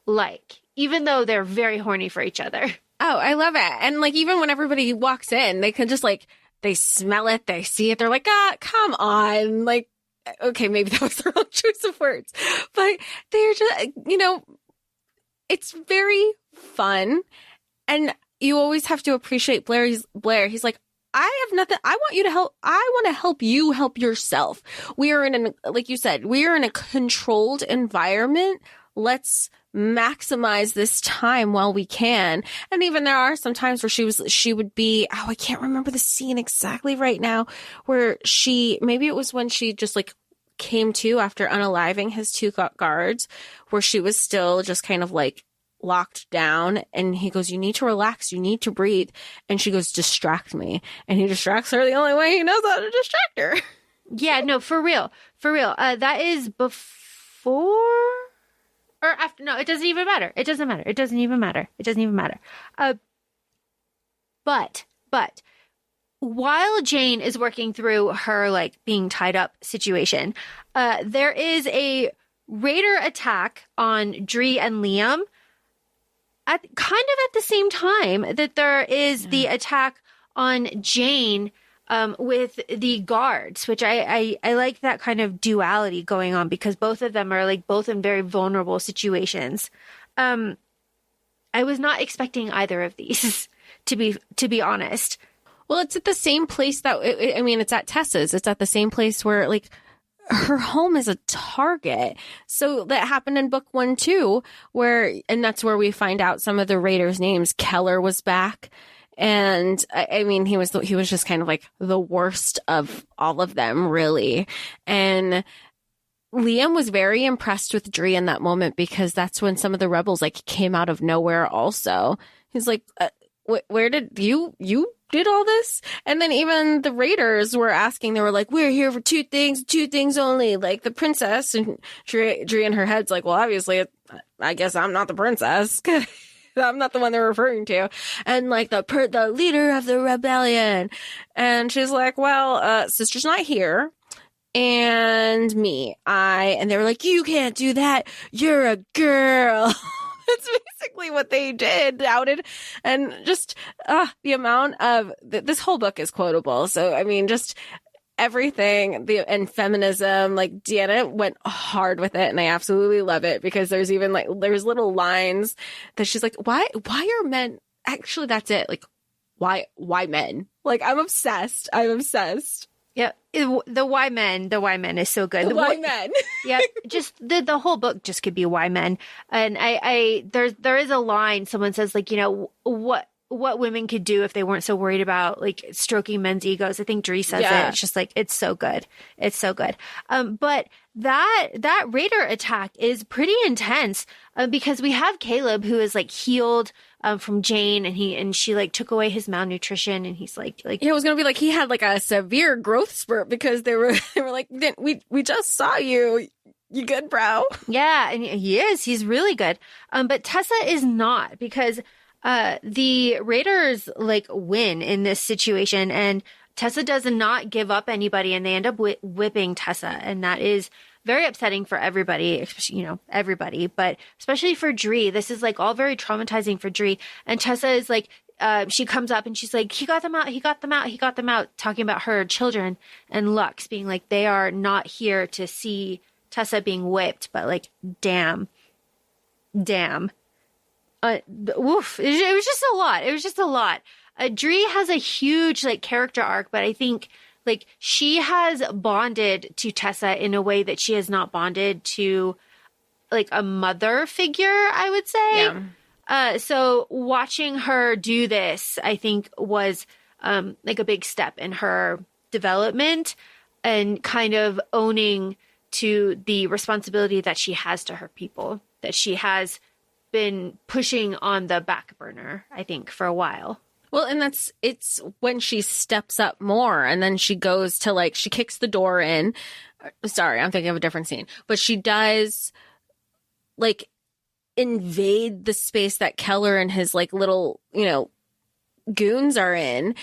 like, even though they're very horny for each other. Oh, I love it. And like, even when everybody walks in, they can just like, they smell it, they see it. They're like, come on. Like, okay, maybe that was the wrong choice of words, but they're just, it's very fun. And you always have to appreciate Blair. He's like, I have nothing. I want you to help. I want to help you help yourself. We are like you said, we are in a controlled environment. Let's maximize this time while we can. And even there are some times where she would be, I can't remember the scene exactly right now, where maybe it was when she just like came to after unaliving his 2 guards, where she was still just kind of like locked down, and he goes, you need to relax, you need to breathe, and she goes, distract me, and he distracts her the only way he knows how to distract her. Yeah, no, for real that is before or after. No, it doesn't even matter. But while Jane is working through her like being tied up situation, there is a raider attack on Dree and Liam. at the same time that there is the attack on Jane with the guards, which I like that kind of duality going on, because both of them are like both in very vulnerable situations. I was not expecting either of these to be honest. Well, it's at the same place that, I mean, it's at Tessa's. It's at the same place where, like, her home is a target. So that happened in book 1 too, and that's where we find out some of the raiders' names. Keller was back. And I mean, he was just kind of like the worst of all of them, really. And Liam was very impressed with Dree in that moment, because that's when some of the rebels like came out of nowhere also. He's like, where did you did all this? And then even the raiders were asking, they were like, we're here for two things only, like the princess. And Dree in her head's like, well, obviously, I guess I'm not the princess. I'm not the one they're referring to. And like the leader of the rebellion. And she's like, well, sister's not here. And me, and they were like, you can't do that. You're a girl. That's basically what they did, doubted. And just the amount of this whole book is quotable. So, I mean, just everything, and feminism, like Deanna went hard with it, and I absolutely love it, because there's even there's little lines that she's like, why are men, actually that's it, like why men? Like I'm obsessed. Yeah, the why men is so good. The why men. Yeah, just the whole book just could be why men. And there is a line someone says, like, you know, what women could do if they weren't so worried about like stroking men's egos. I think Dree says it. It's just like, it's so good. It's so good. But that raider attack is pretty intense, because we have Caleb, who is like healed from Jane, and she like took away his malnutrition, and he's like it was gonna be like he had like a severe growth spurt, because they were like, we just saw you. You good, bro? Yeah, and he is. He's really good. But Tessa is not, because the raiders like win in this situation, and Tessa does not give up anybody, and they end up whipping Tessa, and that is very upsetting for everybody, especially, everybody, but especially for Dree. This is like all very traumatizing for Dree. And Tessa is like, she comes up and she's like, he got them out, talking about her children, and Lux being like, they are not here to see Tessa being whipped, but like, damn. Woof. It was just a lot. Dree has a huge like character arc, but I think like she has bonded to Tessa in a way that she has not bonded to like a mother figure, I would say. Yeah. So watching her do this, I think was like a big step in her development, and kind of owning to the responsibility that she has to her people, that she has been pushing on the back burner, I think, for a while. Well, and it's when she steps up more, and then she goes to like, she kicks the door in. Sorry, I'm thinking of a different scene, but she does like invade the space that Keller and his like little, goons are in.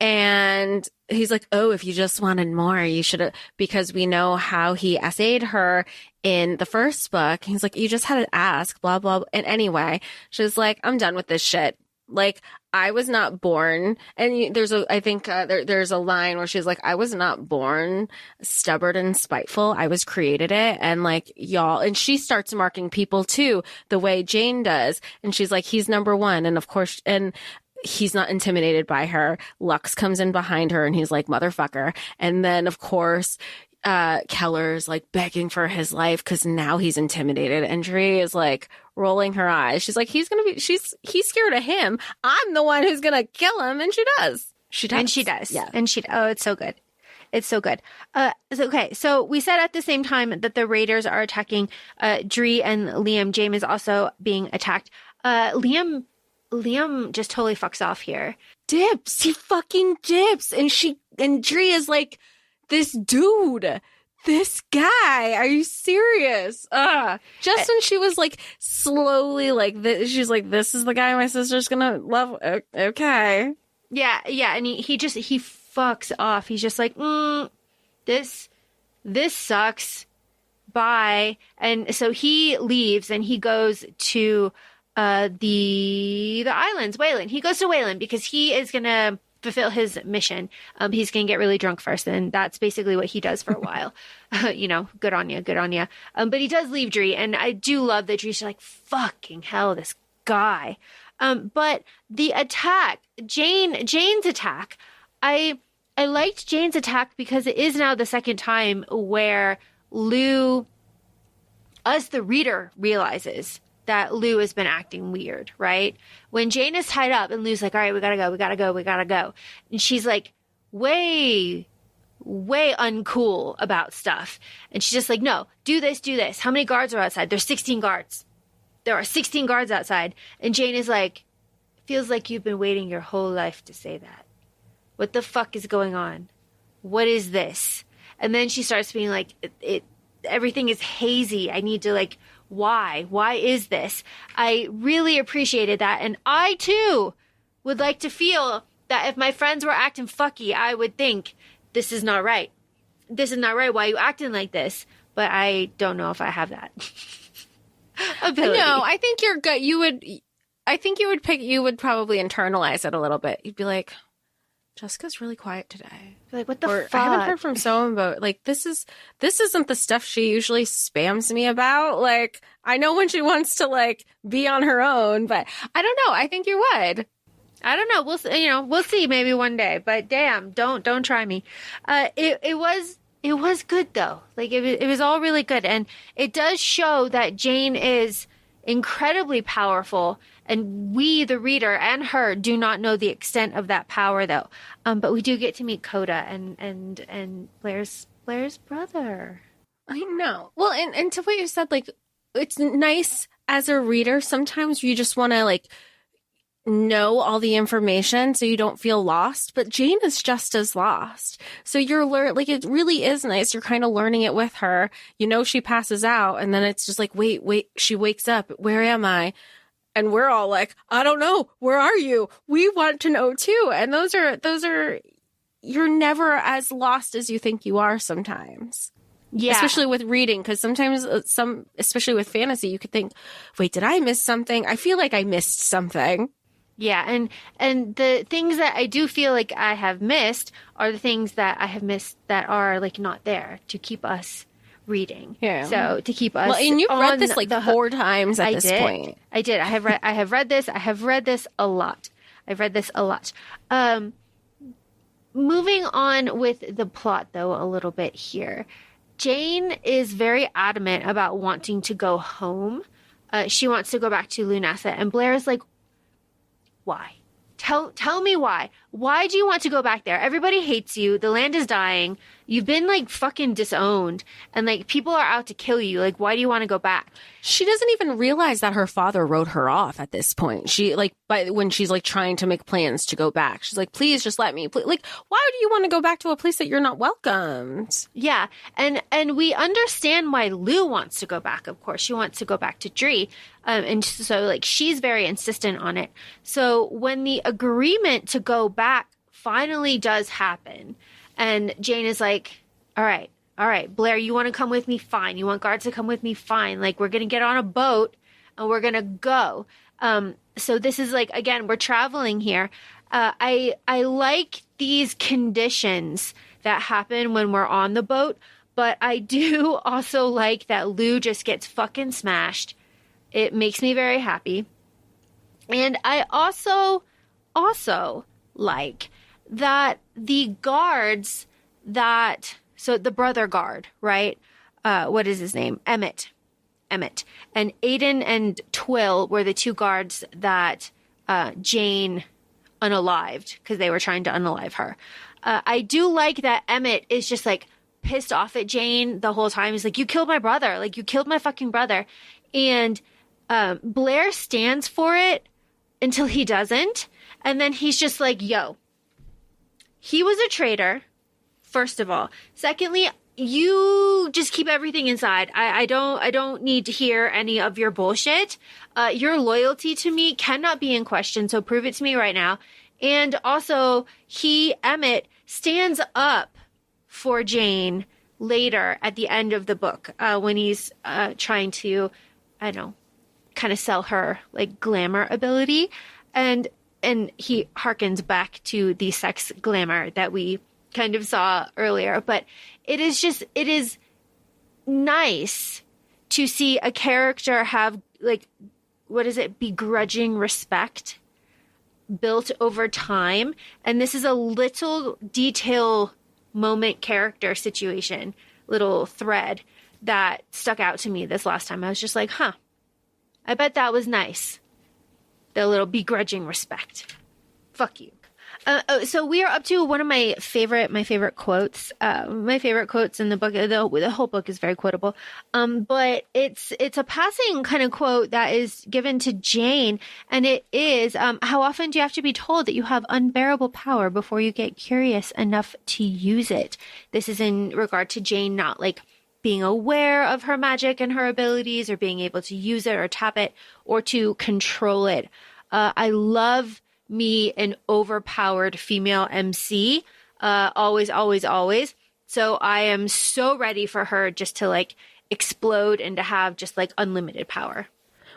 And he's like, oh, if you just wanted more, you should have, because we know how he essayed her in the first book. He's like, you just had to ask, blah, blah. And anyway, she's like, I'm done with this shit. Like, I was not born. And there's there's a line where she's like, I was not born stubborn and spiteful. I was created it. And like, y'all, and she starts marking people too, the way Jane does. And she's like, he's number one. And of course, and he's not intimidated by her. Lux comes in behind her and he's like, motherfucker. And then of course, Keller's like begging for his life because now he's intimidated. And Dree is like rolling her eyes. She's like, he's scared of him. I'm the one who's gonna kill him. And she does. And she does. Yeah. And it's so good. It's so good. Okay. So we said at the same time that the raiders are attacking Dree and Liam. James is also being attacked. Liam just totally fucks off here. Dips. He fucking dips. And Dree is like, this dude, this guy, are you serious? Just when she was like slowly like this, she's like, this is the guy my sister's gonna love. Okay. Yeah. And he fucks off. He's just like, this sucks. Bye. And so he leaves and he goes to the islands, Wayland. He goes to Wayland because he is going to fulfill his mission. He's going to get really drunk first, and that's basically what he does for a while. Good on you, good on you. But he does leave Dree, and I do love that Dree's like, fucking hell, this guy. But the attack, Jane's attack, I liked Jane's attack because it is now the second time where Lou, us the reader, realizes that Lou has been acting weird, right? When Jane is tied up and Lou's like, all right, we gotta go. And she's like, way uncool about stuff. And she's just like, no, do this. How many guards are outside? There's 16 guards. There are 16 guards outside. And Jane is like, feels like you've been waiting your whole life to say that. What the fuck is going on? What is this? And then she starts being like, everything is hazy. I need to like, why? Why is this? I really appreciated that. And I too would like to feel that if my friends were acting fucky, I would think, this is not right. This is not right. Why are you acting like this? But I don't know if I have that ability. No, I think you're good. You would probably internalize it a little bit. You'd be like, Jessica's really quiet today. Like, what the fuck? I haven't heard from so-and-so about, like, this isn't the stuff she usually spams me about. Like, I know when she wants to, like, be on her own, but I don't know. I think you would. I don't know. We'll see maybe one day, but damn, don't try me. It was good though. Like, it was all really good. And it does show that Jane is incredibly powerful, and we, the reader, and her do not know the extent of that power, though. But we do get to meet Coda and Blair's brother. I know. Well, and to what you said, like, it's nice as a reader. Sometimes you just want to like know all the information so you don't feel lost. But Jane is just as lost. So you're like, it really is nice. You're kind of learning it with her. You know, she passes out, and then it's just like, wait. She wakes up. Where am I? And we're all like, I don't know. Where are you? We want to know too. And those are, you're never as lost as you think you are sometimes. Yeah. Especially with reading, because sometimes especially with fantasy, you could think, wait, did I miss something? I feel like I missed something. Yeah. And the things that I do feel like I have missed are the things that I have missed that are like not there to keep us reading. Yeah. So to keep us. Well, and you've read this like 4 times at this point. I did. I have read this. I have read this a lot. I've read this a lot. Moving on with the plot though a little bit here. Jane is very adamant about wanting to go home. She wants to go back to Lunasa, and Blair is like, why? Tell me why. Why do you want to go back there? Everybody hates you. The land is dying. You've been like fucking disowned, and like people are out to kill you. Like, why do you want to go back? She doesn't even realize that her father wrote her off at this point. She like, when she's like trying to make plans to go back, she's like, please just let me. Like, why do you want to go back to a place that you're not welcomed? Yeah. And we understand why Lou wants to go back. Of course, she wants to go back to Dree. And so like, she's very insistent on it. So when the agreement to go back finally does happen, and Jane is like, all right, Blair, you want to come with me? Fine. You want guards to come with me? Fine. Like, we're going to get on a boat and we're going to go. So this is like, again, we're traveling here. I like these conditions that happen when we're on the boat, but I do also like that Lou just gets fucking smashed. It makes me very happy. And I also like that the guards so the brother guard, right? What is his name? Emmett. And Aiden and Twill were the 2 guards that Jane unalived because they were trying to unalive her. I do like that Emmett is just like pissed off at Jane the whole time. He's like, you killed my brother. Like, you killed my fucking brother. And Blair stands for it until he doesn't. And then he's just like, yo, he was a traitor, first of all. Secondly, you just keep everything inside. I don't need to hear any of your bullshit. Your loyalty to me cannot be in question, so prove it to me right now. And also, Emmett, stands up for Jane later at the end of the book when he's trying to, I don't know, kind of sell her like glamour ability. And he harkens back to the sex glamour that we kind of saw earlier. But it is nice to see a character have like, what is it? Begrudging respect built over time. And this is a little detail moment character situation, little thread that stuck out to me this last time. I was just like, huh, I bet that was nice. The little begrudging respect. Fuck you. So we are up to one of my favorite quotes. My favorite quotes in the book. The whole book is very quotable. But it's a passing kind of quote that is given to Jane, and it is, how often do you have to be told that you have unbearable power before you get curious enough to use it? This is in regard to Jane not like being aware of her magic and her abilities, or being able to use it or tap it or to control it. I love me an overpowered female MC. Always, always, always. So I am so ready for her just to like explode and to have just like unlimited power.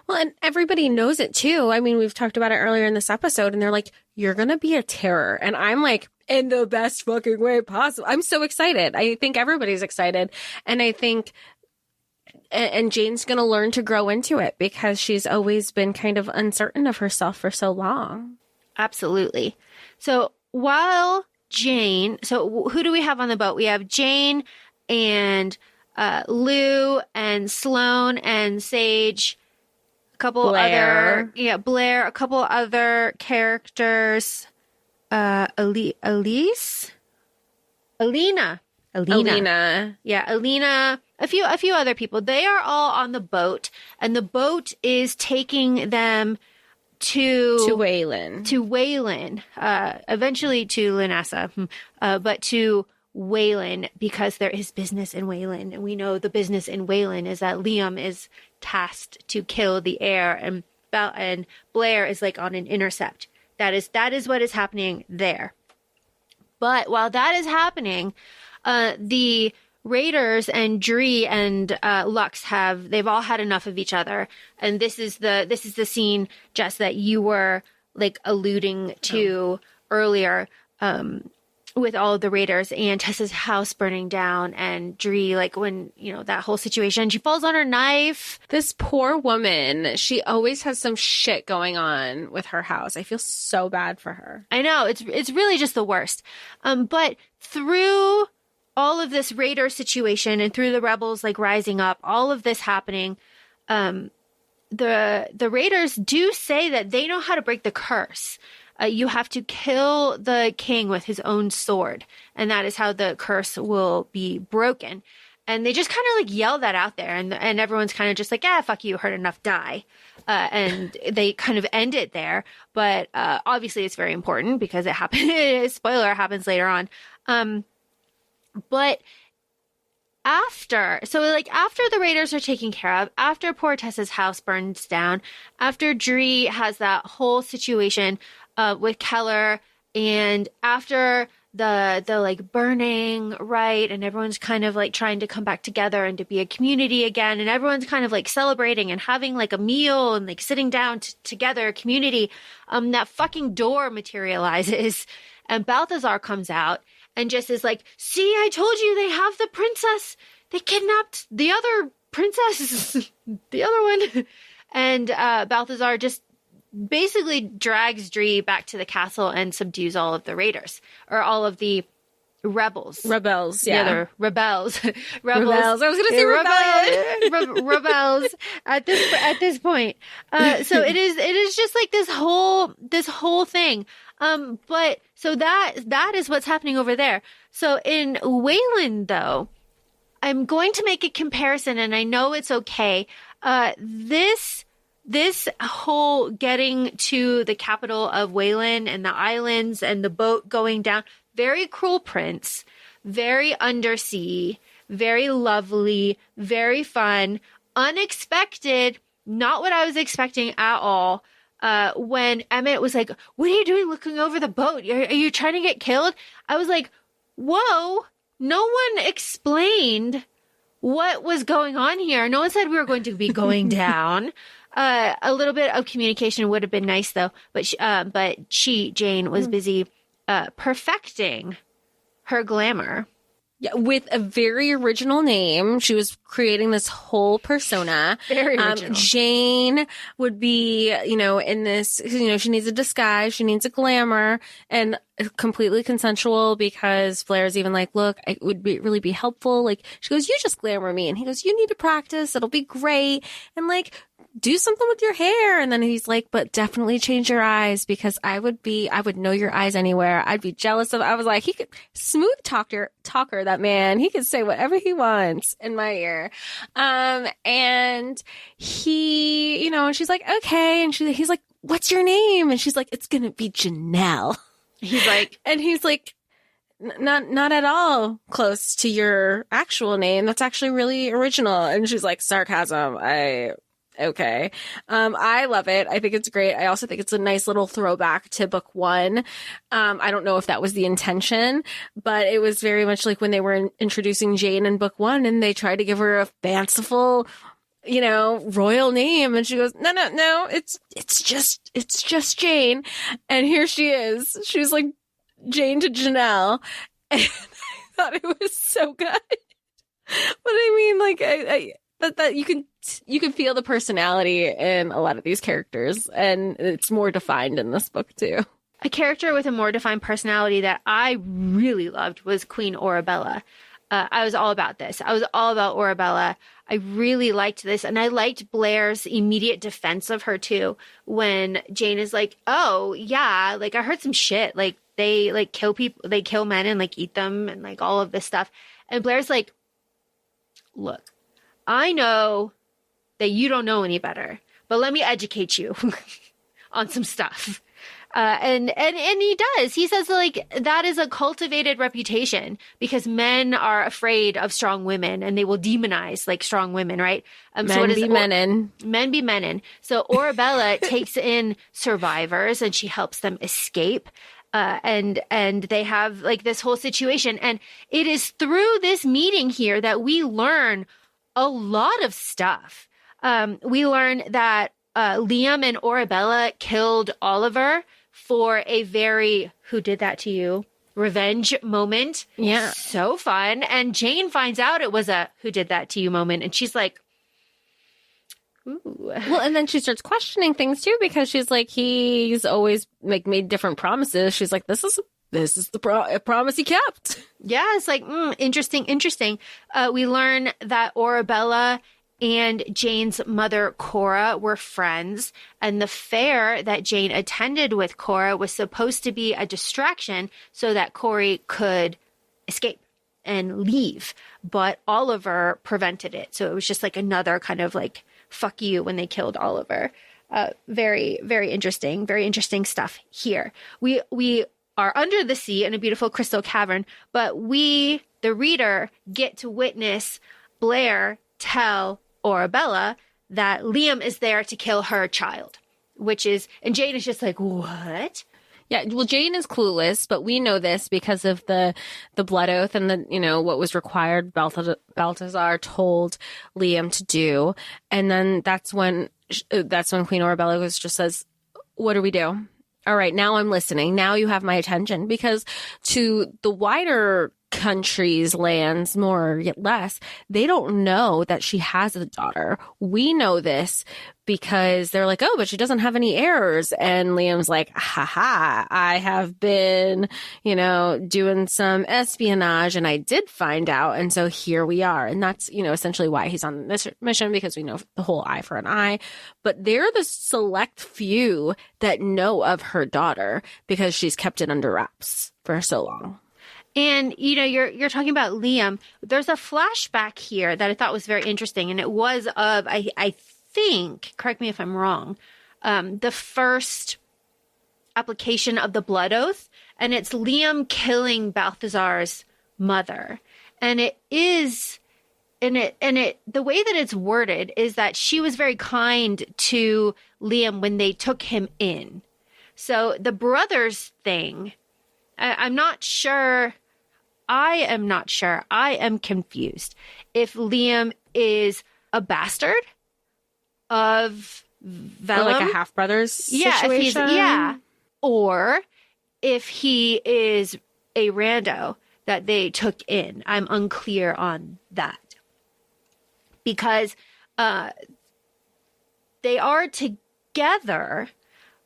Well, and everybody knows it too. I mean, we've talked about it earlier in this episode, and they're like, you're going to be a terror. And I'm like, in the best fucking way possible. I'm so excited. I think everybody's excited. And I think, and Jane's going to learn to grow into it because she's always been kind of uncertain of herself for so long. Absolutely. So while Jane, so who do we have on the boat? We have Jane and Lou and Sloane and Sage, a couple Blair. Blair, a couple other characters, Alina. Yeah, Alina, a few other people. They are all on the boat, and the boat is taking them to Waylon. Eventually to Lanessa, but to Waylon, because there is business in Waylon. And we know the business in Waylon is that Liam is tasked to kill the heir, and Blair is like on an intercept. That is what is happening there. But while that is happening, the Raiders and Dree and Lux they've all had enough of each other, and this is the scene, Jess, that you were like alluding to earlier, with all of the Raiders and Tessa's house burning down, and Dree, like when that whole situation, she falls on her knife. This poor woman, she always has some shit going on with her house. I feel so bad for her. I know, it's really just the worst. But through all of this Raider situation and through the rebels like rising up, all of this happening, the Raiders do say that they know how to break the curse. You have to kill the king with his own sword, and that is how the curse will be broken. And they just kind of like yell that out there, and everyone's kind of just like, fuck you, heard enough, die. And they kind of end it there. But obviously it's very important because it happens. Spoiler, happens later on. But after the Raiders are taken care of, after poor Tessa's house burns down, after Dree has that whole situation with Keller, and after the like burning, right, and everyone's kind of like trying to come back together and to be a community again, and everyone's kind of like celebrating and having like a meal and like sitting down together, a community, that fucking door materializes, and Balthazar comes out. And just is like, see, I told you they have the princess. They kidnapped the other princess, the other one. And Balthazar just basically drags Dree back to the castle and subdues all of the Raiders, or all of the rebels. Rebels, yeah. The other rebels. Rebels. I was going to say rebellion. Rebels at this point. So it is just like this whole thing. But so that is what's happening over there. So in Waylon, though, I'm going to make a comparison, and I know it's okay. This whole getting to the capital of Waylon and the islands and the boat going down, very Cruel Prince, very undersea, very lovely, very fun, unexpected, not what I was expecting at all. When Emmett was like, what are you doing looking over the boat? Are you trying to get killed? I was like, whoa, no one explained what was going on here. No one said we were going to be going down. A little bit of communication would have been nice, though. But Jane, was busy perfecting her glamour. Yeah, with a very original name. She was creating this whole persona. Very original. Jane would be, in this, she needs a disguise. She needs a glamour, and completely consensual, because Blair's even like, look, it would really be helpful. Like, she goes, you just glamour me. And he goes, you need to practice. It'll be great. And like, do something with your hair. And then he's like, but definitely change your eyes, because I would know your eyes anywhere. I'd be jealous of, I was like, he could smooth talker, that man. He could say whatever he wants in my ear. And he, and she's like, okay. And he's like, what's your name? And she's like, it's going to be Janelle. He's like, not at all close to your actual name. That's actually really original. And she's like, sarcasm. Okay. I love it. I think it's great. I also think it's a nice little throwback to book one. I don't know if that was the intention, but it was very much like when they were introducing Jane in book one, and they tried to give her a fanciful, royal name. And she goes, no, it's just Jane. And here she is. She was like Jane to Janelle. And I thought it was so good. But I mean, like, that you can feel the personality in a lot of these characters, and it's more defined in this book too. A character with a more defined personality that I really loved was Queen Orabella. I was all about this. I was all about Orabella. I really liked this, and I liked Blair's immediate defense of her too, when Jane is like, oh yeah, like I heard some shit, like they like kill people, they kill men and like eat them and like all of this stuff. And Blair's like, look, I know that you don't know any better, but let me educate you on some stuff. And he does. He says, like, that is a cultivated reputation, because men are afraid of strong women, and they will demonize like strong women, right? Men be menin. So Orabella takes in survivors, and she helps them escape. And they have like this whole situation. And it is through this meeting here that we learn a lot of stuff. We learn that Liam and Orabella killed Oliver for a very "who did that to you" revenge moment. Yeah. So fun. And Jane finds out it was a "who did that to you" moment, and she's like, ooh. Well, and then she starts questioning things too, because she's like, he's always like made different promises. She's like, this is the promise he kept. Yeah, it's like, interesting. We learn that Orabella and Jane's mother, Cora, were friends, and the fair that Jane attended with Cora was supposed to be a distraction so that Corey could escape and leave, but Oliver prevented it. So it was just like another kind of like, fuck you when they killed Oliver. Very, very interesting stuff here. We are under the sea in a beautiful crystal cavern, but we, the reader, get to witness Blair tell Orabella that Liam is there to kill her child, and Jane is just like, what? Yeah, well, Jane is clueless, but we know this because of the blood oath and what was required. Balthazar told Liam to do, and then that's when Queen Orabella just says, "What do we do? All right, now I'm listening. Now you have my attention." Because to the wider country's lands, more or less, they don't know that she has a daughter. We know this because they're like, oh, but she doesn't have any heirs. And Liam's like, haha, I have been, doing some espionage, and I did find out. And so here we are. And that's, essentially why he's on this mission, because we know the whole eye for an eye. But they're the select few that know of her daughter because she's kept it under wraps for so long. And, you're talking about Liam. There's a flashback here that I thought was very interesting. And it was of, I think, correct me if I'm wrong, the first application of the blood oath. And it's Liam killing Balthazar's mother. And it is, the way that it's worded is that she was very kind to Liam when they took him in. So the brothers thing, I'm not sure. I am not sure. I am confused if Liam is a bastard of Vellum. Or like a half brothers Yeah, situation. Or if he is a rando that they took in. I'm unclear on that. Because they are together,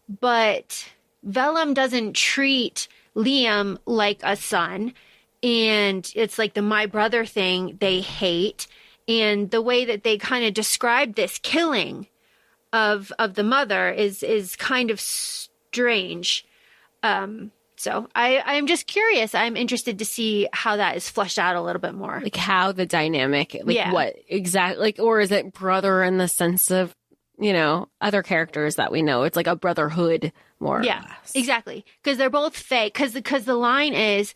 but Vellum doesn't treat Liam like a son. And it's like the my brother thing they hate. And the way that they kind of describe this killing of the mother is kind of strange. So I'm just curious. I'm interested to see how that is fleshed out a little bit more. Like how the dynamic, like Yeah. what exactly, like, or is it brother in the sense of, you know, other characters that we know? It's like a brotherhood more or less. Exactly. Because they're both Fae. Because the line is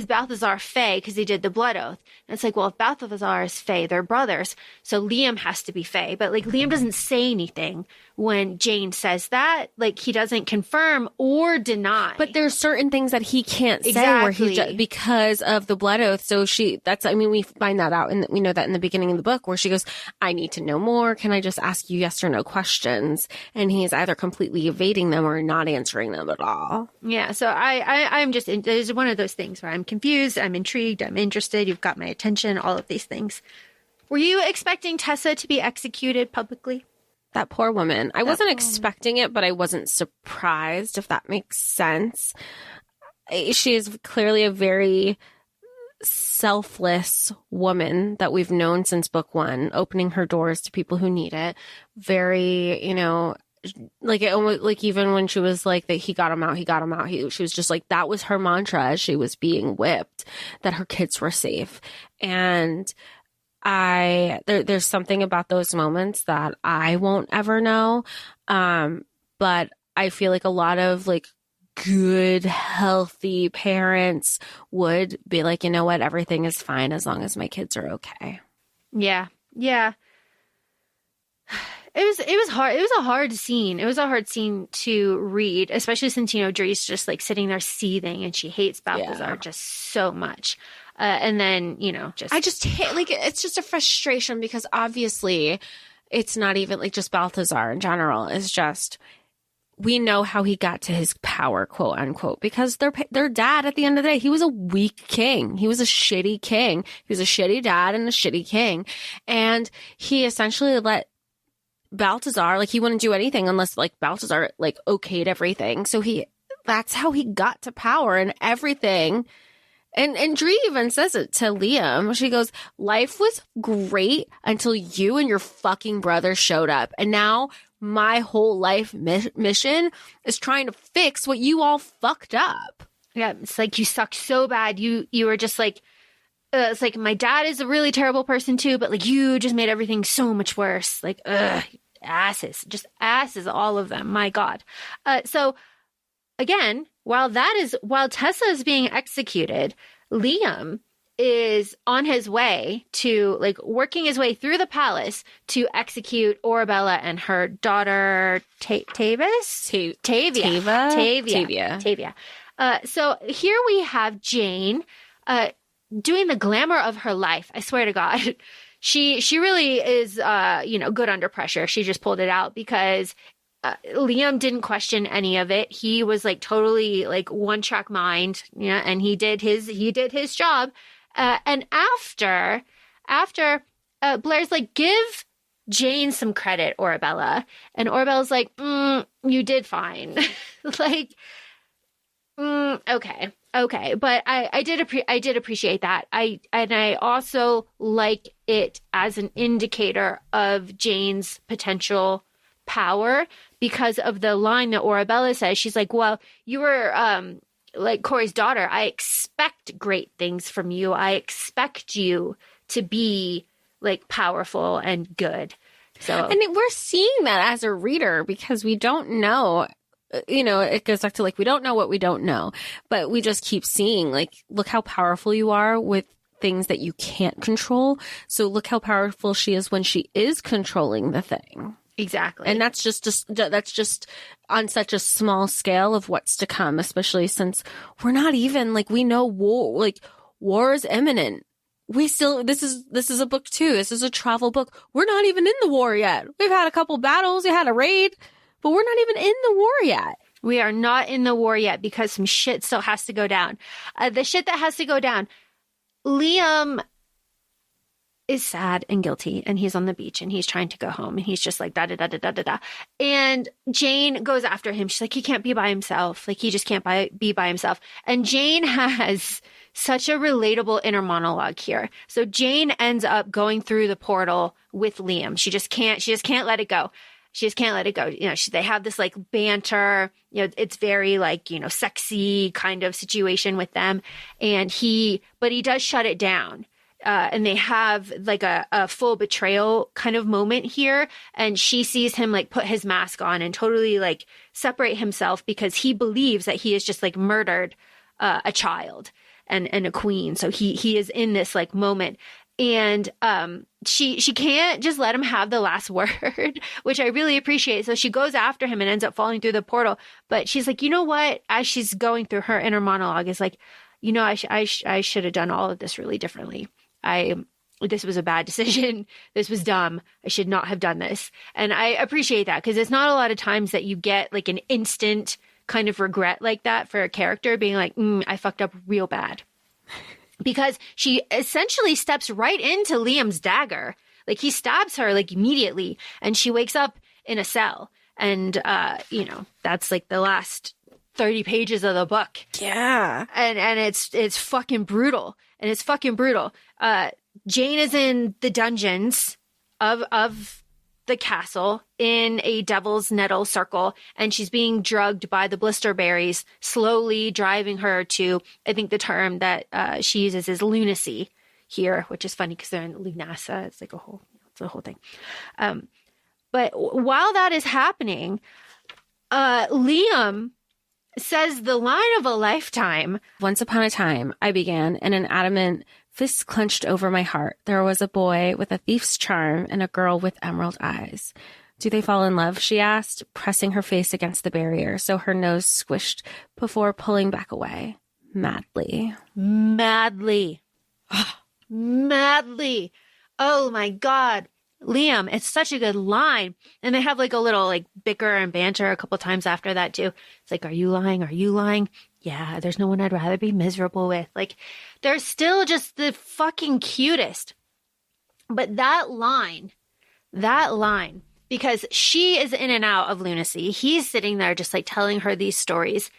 Balthazar Fae because he did the blood oath. And it's like, well, if Balthazar is Fae, they're brothers. So Liam has to be Fae. But like Liam doesn't say anything when Jane says that. Like he doesn't confirm or deny. But there's certain things that he can't say where Exactly. because of the blood oath. So we find that out and we know that in the beginning of the book where she goes, I need to know more. Can I just ask you yes or no questions? And he's either completely evading them or not answering them at all. Yeah, so I'm just, there's one of those things where I'm confused, I'm intrigued, I'm interested, you've got my attention, all of these things. Were you expecting Tessa to be executed publicly? That poor woman. I wasn't expecting it, but I wasn't surprised, if that makes sense. She is clearly a very selfless woman that we've known since book one, opening her doors to people who need it. Very, you know, like it almost, like even when she was like that he got him out, she was just like, that was her mantra as she was being whipped, that her kids were safe. And there's something about those moments that I won't ever know. But I feel like a lot of like good, healthy parents would be like, you know what, everything is fine as long as my kids are okay. Yeah. It was hard. It was a hard scene. It was a hard scene to read, especially since, you know, Dree's just like sitting there seething and she hates Balthazar just so much. And then, you know, I just hate, like, it's just a frustration because obviously it's not even like just Balthazar in general. It's just, we know how he got to his power, quote unquote, because their dad at the end of the day, he was a weak king. He was a shitty king. He was a shitty dad and a shitty king. And he essentially let Balthazar, like, he wouldn't do anything unless like Balthazar like okayed everything. So that's how he got to power and everything. And Dree even says it to Liam. She goes, life was great until you and your fucking brother showed up. And now my whole life mission is trying to fix what you all fucked up. Yeah, it's like you suck so bad. You were just like, it's like my dad is a really terrible person too, but like you just made everything so much worse. Like, asses, just asses, all of them. My God. So again, while Tessa is being executed, Liam is on his way to like working his way through the palace to execute Arabella and her daughter Tavia. So here we have Jane doing the glamour of her life. I swear to God, she really is good under pressure. She just pulled it out because Liam didn't question any of it. He was like totally like one track mind, and he did his job. And after Blair's like, give Jane some credit, Arabella, and Arabella's like, you did fine. Like, okay, but I did appreciate that. I also like it as an indicator of Jane's potential power because of the line that Arabella says. She's like, well, you were like Corey's daughter. I expect great things from you. I expect you to be like powerful and good. So, and we're seeing that as a reader because we don't know, it goes back to like, we don't know what we don't know, but we just keep seeing like, look how powerful you are with things that you can't control. So look how powerful she is when she is controlling the thing. Exactly. And that's just on such a small scale of what's to come, especially since we're not even like, we know war is imminent. this is a book too. This is a travel book. We're not even in the war yet. We've had a couple battles. We had a raid, but we're not even in the war yet. We are not in the war yet because some shit still has to go down. The shit that has to go down. Liam is sad and guilty, and he's on the beach, and he's trying to go home, and he's just like, da da da da da da da. And Jane goes after him. She's like, he can't be by himself. Like, he just can't be by himself. And Jane has such a relatable inner monologue here. So Jane ends up going through the portal with Liam. She just can't let it go. She just can't let it go. You know, they have this like banter, you know, it's very like, you know, sexy kind of situation with them. And but he does shut it down. And they have like a full betrayal kind of moment here. And she sees him like put his mask on and totally like separate himself because he believes that he has just like murdered a child and a queen. So he is in this like moment. And she can't just let him have the last word, which I really appreciate. So she goes after him and ends up falling through the portal. But she's like, you know what? As she's going through her inner monologue, is like, you know, I should have done all of this really differently. This was a bad decision. This was dumb. I should not have done this. And I appreciate that because it's not a lot of times that you get like an instant kind of regret like that for a character being like, I fucked up real bad. Because she essentially steps right into Liam's dagger. Like he stabs her like immediately and she wakes up in a cell. And, you know, that's like the last 30 pages of the book. Yeah. And it's fucking brutal. And it's fucking brutal. Jane is in the dungeons of the castle in a devil's nettle circle, and she's being drugged by the blister berries, slowly driving her to, I think the term that she uses is lunacy here, which is funny because they're in Lunasa. It's like it's a whole thing. But while that is happening, Liam says the line of a lifetime. Once upon a time, I began, and an adamant fist clenched over my heart. There was a boy with a thief's charm and a girl with emerald eyes. Do they fall in love? She asked, pressing her face against the barrier so her nose squished before pulling back away. Madly. Madly. Madly. Oh my God. Liam, it's such a good line. And they have like a little like bicker and banter a couple times after that too. It's like, are you lying? Are you lying? Yeah, there's no one I'd rather be miserable with. Like, they're still just the fucking cutest. But that line, because she is in and out of lunacy. He's sitting there just like telling her these stories.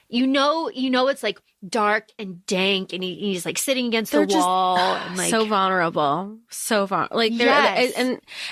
You know, it's like dark and dank, and he's like sitting against the wall, and like so vulnerable, like they're yes.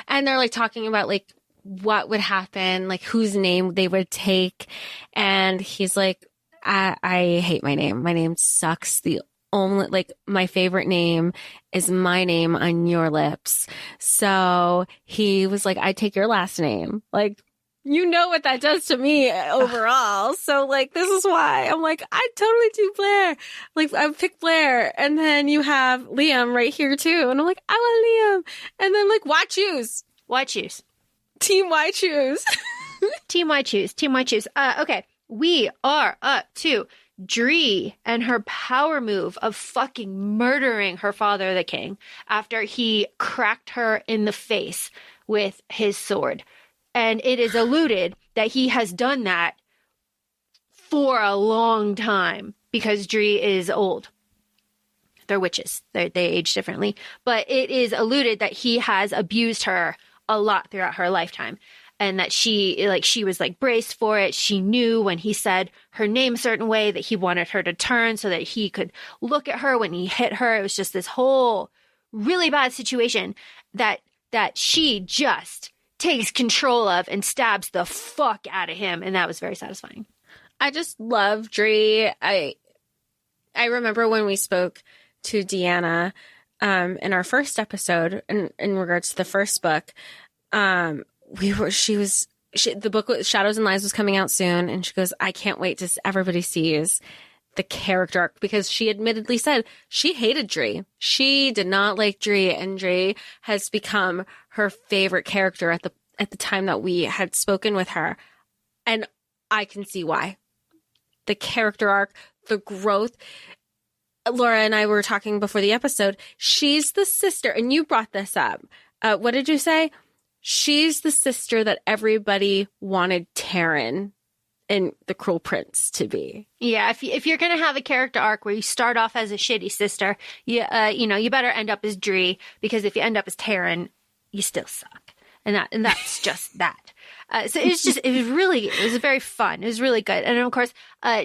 and they're like talking about like what would happen, like whose name they would take, and he's like, I hate my name. My name sucks. The only like my favorite name is my name on your lips. So he was like, I take your last name, like. You know what that does to me overall. So, like, this is why I'm like, I totally do Blair. Like, I pick Blair. And then you have Liam right here, too. And I'm like, I want Liam. And then, like, why choose? Why choose? Team why choose? Team why choose? Team why choose? Okay. We are up to Dree and her power move of fucking murdering her father, the king, after he cracked her in the face with his sword. And it is alluded that he has done that for a long time because Dree is old. They're witches. They age differently. But it is alluded that he has abused her a lot throughout her lifetime. And that she was like braced for it. She knew when he said her name a certain way that he wanted her to turn so that he could look at her when he hit her. It was just this whole really bad situation that she just takes control of and stabs the fuck out of him. And that was very satisfying. I just love Dree. I remember when we spoke to Deanna in our first episode in regards to the first book, the book Shadows and Lies was coming out soon, and she goes, I can't wait till everybody sees the character arc, because she admittedly said she hated Dree. She did not like Dree, and Dree has become her favorite character at the time that we had spoken with her. And I can see why. The character arc, the growth. Laura and I were talking before the episode. She's the sister, and you brought this up. What did you say? She's the sister that everybody wanted Taryn and the Cruel Prince to be. Yeah, if you're going to have a character arc where you start off as a shitty sister, you better end up as Dree, because if you end up as Taryn, you still suck. And that's just that. So it was very fun. It was really good. And of course,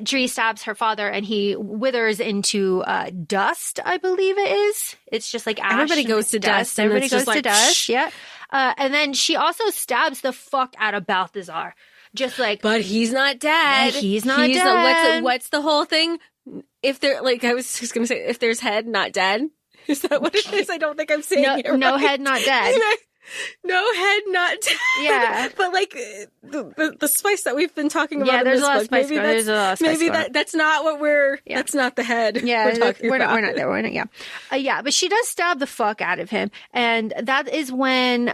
Dree stabs her father and he withers into dust, I believe it is. It's just like ash. Everybody goes to dust. Everybody goes to dust. Yeah. And then she also stabs the fuck out of Balthazar. Just like, but he's not dead. He's not dead. What's the whole thing? If there, like, I was just gonna say, if there's head, not dead. Is that what it is? I don't think I'm saying it right. No head, not dead. No head, not dead. Yeah, but like the spice that we've been talking about. Yeah, there's a lot of spice. There's a lot of spice. Maybe that's not what we're. Yeah. That's not the head. Yeah, we're not there. We're not. Yeah, yeah. But she does stab the fuck out of him, and that is when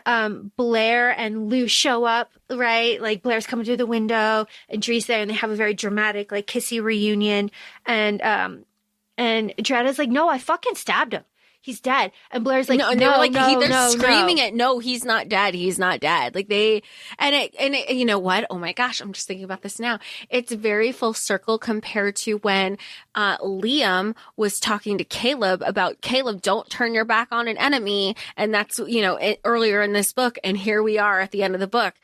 Blair and Lou show up. Right, like Blair's coming through the window, and Dree's there, and they have a very dramatic, like, kissy reunion, and Dreda's like, "No, I fucking stabbed him. He's dead." And Blair's like, they're screaming it. No, he's not dead. He's not dead. Like and you know what? Oh my gosh, I'm just thinking about this now. It's very full circle compared to when Liam was talking to Caleb about, Caleb, don't turn your back on an enemy. And that's, earlier in this book. And here we are at the end of the book.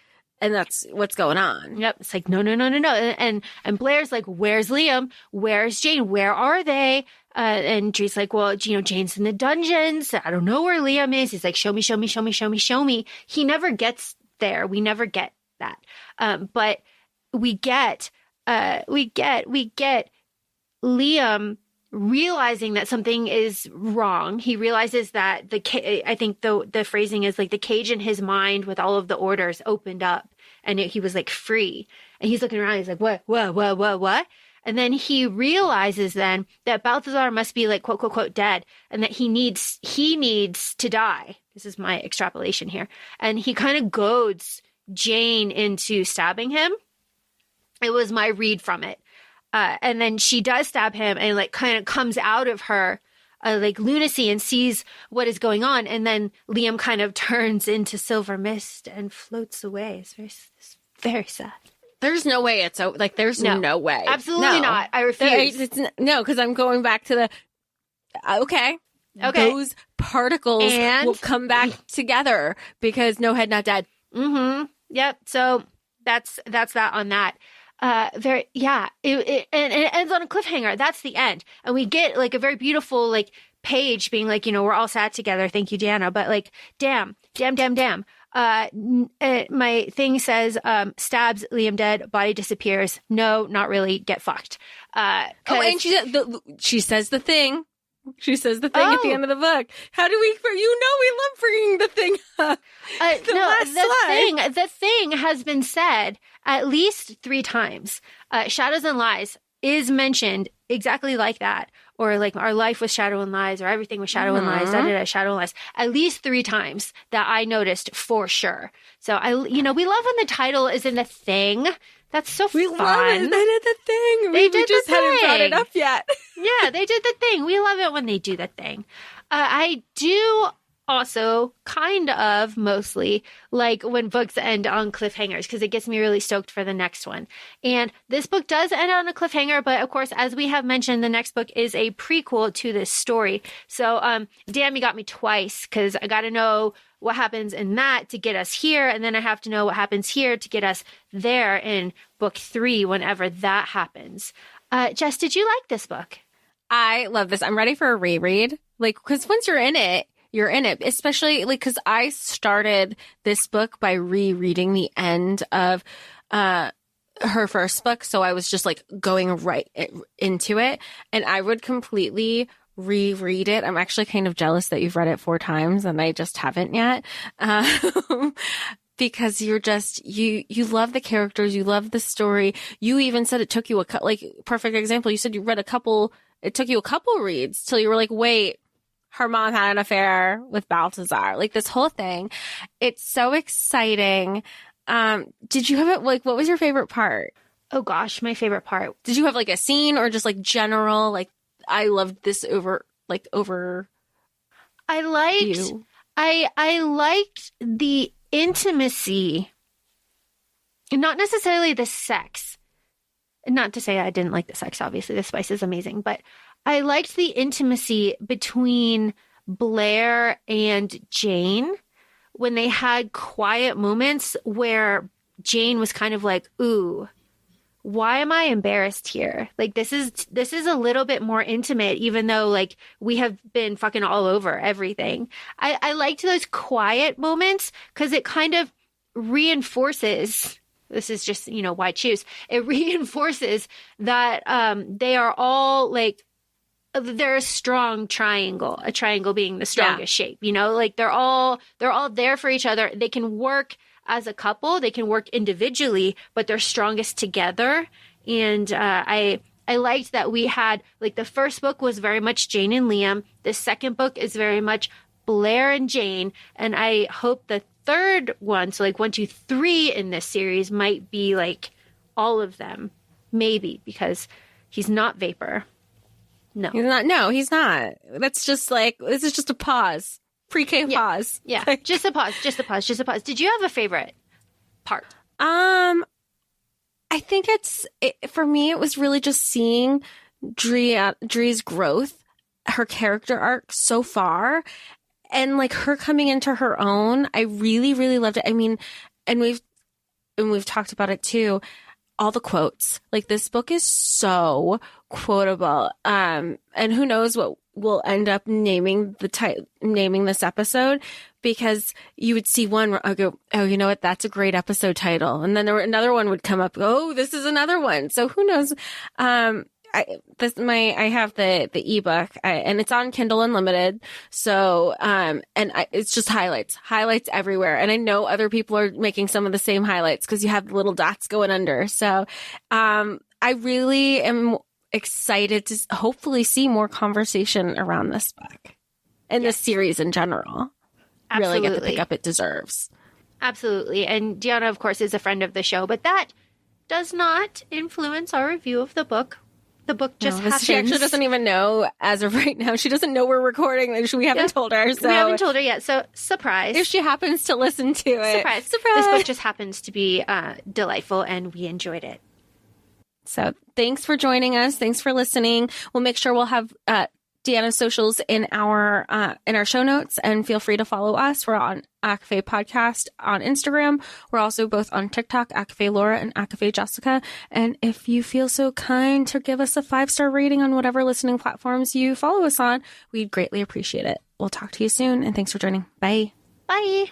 And that's what's going on. Yep. It's like, no. And Blair's like, where's Liam? Where's Jane? Where are they? And Dree's like, well, Jane's in the dungeons. I don't know where Liam is. He's like, show me. He never gets there. We never get that. But we get Liam realizing that something is wrong. He realizes that I think the phrasing is like the cage in his mind with all of the orders opened up, and he was like free. And he's looking around. He's like, what? And then he realizes then that Balthazar must be like, quote, quote, dead, and that he needs to die. This is my extrapolation here. And he kind of goads Jane into stabbing him. It was my read from it. And then she does stab him, and like kind of comes out of her like lunacy and sees what is going on. And then Liam kind of turns into silver mist and floats away. It's very sad. There's no way it's like, there's no way. Absolutely not. I refuse. No, because I'm going back to the, okay. Those particles will come back together because no head, not dead. Mm-hmm. Yep. So that's that on that. It ends on a cliffhanger. That's the end. And we get like a very beautiful, like, page being like, we're all sad together. Thank you, Deanna. But like, damn. My thing says, stabs Liam dead, body disappears. No, not really. Get fucked. And she says the thing. She says the thing at the end of the book. How do we? We love bringing the thing up. The thing has been said at least 3 times. Shadows and Lies is mentioned exactly like that, or like our life was shadow and lies, or everything was shadow and lies. Shadow and lies. At least 3 times that I noticed for sure. So we love when the title is in the thing. That's so fun. We love it. They did the thing. We just hadn't brought it up yet. Yeah, they did the thing. We love it when they do the thing. I do also kind of mostly like when books end on cliffhangers, because it gets me really stoked for the next one. And this book does end on a cliffhanger, but of course, as we have mentioned, the next book is a prequel to this story. So, damn, you got me twice, because I got to know what happens in that to get us here, and then I have to know what happens here to get us there in book 3 whenever that happens. Jess, did you like this book? I love this. I'm ready for a reread. Like, because once you're in it, especially like, because I started this book by rereading the end of her first book. So I was just like going right into it, and I would completely reread it. I'm actually kind of jealous that you've read it 4 times and I just haven't yet. Because you're just, you love the characters, you love the story. You even said it took you perfect example. You said you read it took you a couple reads till you were like, wait, her mom had an affair with Balthazar. Like, this whole thing. It's so exciting. Did you have it, like, what was your favorite part? Oh gosh, my favorite part. Did you have like a scene or just like general, like, I loved this over I liked you. I liked the intimacy, not necessarily the sex. Not to say I didn't like the sex, obviously. The spice is amazing. But I liked the intimacy between Blair and Jane when they had quiet moments where Jane was kind of like, ooh, why am I embarrassed here? Like, this is a little bit more intimate, even though like we have been fucking all over everything. I liked those quiet moments because it kind of reinforces, this is just, why choose? It reinforces that they are all like, they're a strong triangle, a triangle being the strongest shape, like they're all there for each other. They can work as a couple, they can work individually, but they're strongest together. And I liked that we had, like, the first book was very much Jane and Liam. The second book is very much Blair and Jane. And I hope the third one, so like 1, 2, 3 in this series might be like all of them, maybe, because he's not Vapor. No, he's not. No, he's not. That's just like, this is just a pause. Pre-K pause. Yeah. Just a pause. Did you have a favorite part? I think for me, it was really just seeing Dree's growth, her character arc so far, and like her coming into her own. I really, really loved it. I mean, and we've talked about it too. All the quotes, like, this book is so quotable. And who knows what we'll end up naming this episode, because you would see one where I go, oh, you know what? That's a great episode title. And then another one would come up. Oh, this is another one. So who knows? I have the ebook and it's on Kindle Unlimited. So, it's just highlights everywhere. And I know other people are making some of the same highlights because you have the little dots going under. So, I really am excited to hopefully see more conversation around this book and this series in general. Absolutely. Really get the pickup it deserves. Absolutely. And Deanna, of course, is a friend of the show, but that does not influence our review of the book. The book just happens. She actually doesn't even know as of right now. She doesn't know we're recording. We haven't told her. So we haven't told her yet. So surprise. If she happens to listen to it. Surprise. This book just happens to be delightful and we enjoyed it. So thanks for joining us. Thanks for listening. We'll make sure we'll have Deanna's socials in our show notes, and feel free to follow us. We're on ACOFAE Podcast on Instagram. We're also both on TikTok, ACOFAE Laura and ACOFAE Jessica. And if you feel so kind to give us a 5-star rating on whatever listening platforms you follow us on, we'd greatly appreciate it. We'll talk to you soon, and thanks for joining. Bye. Bye.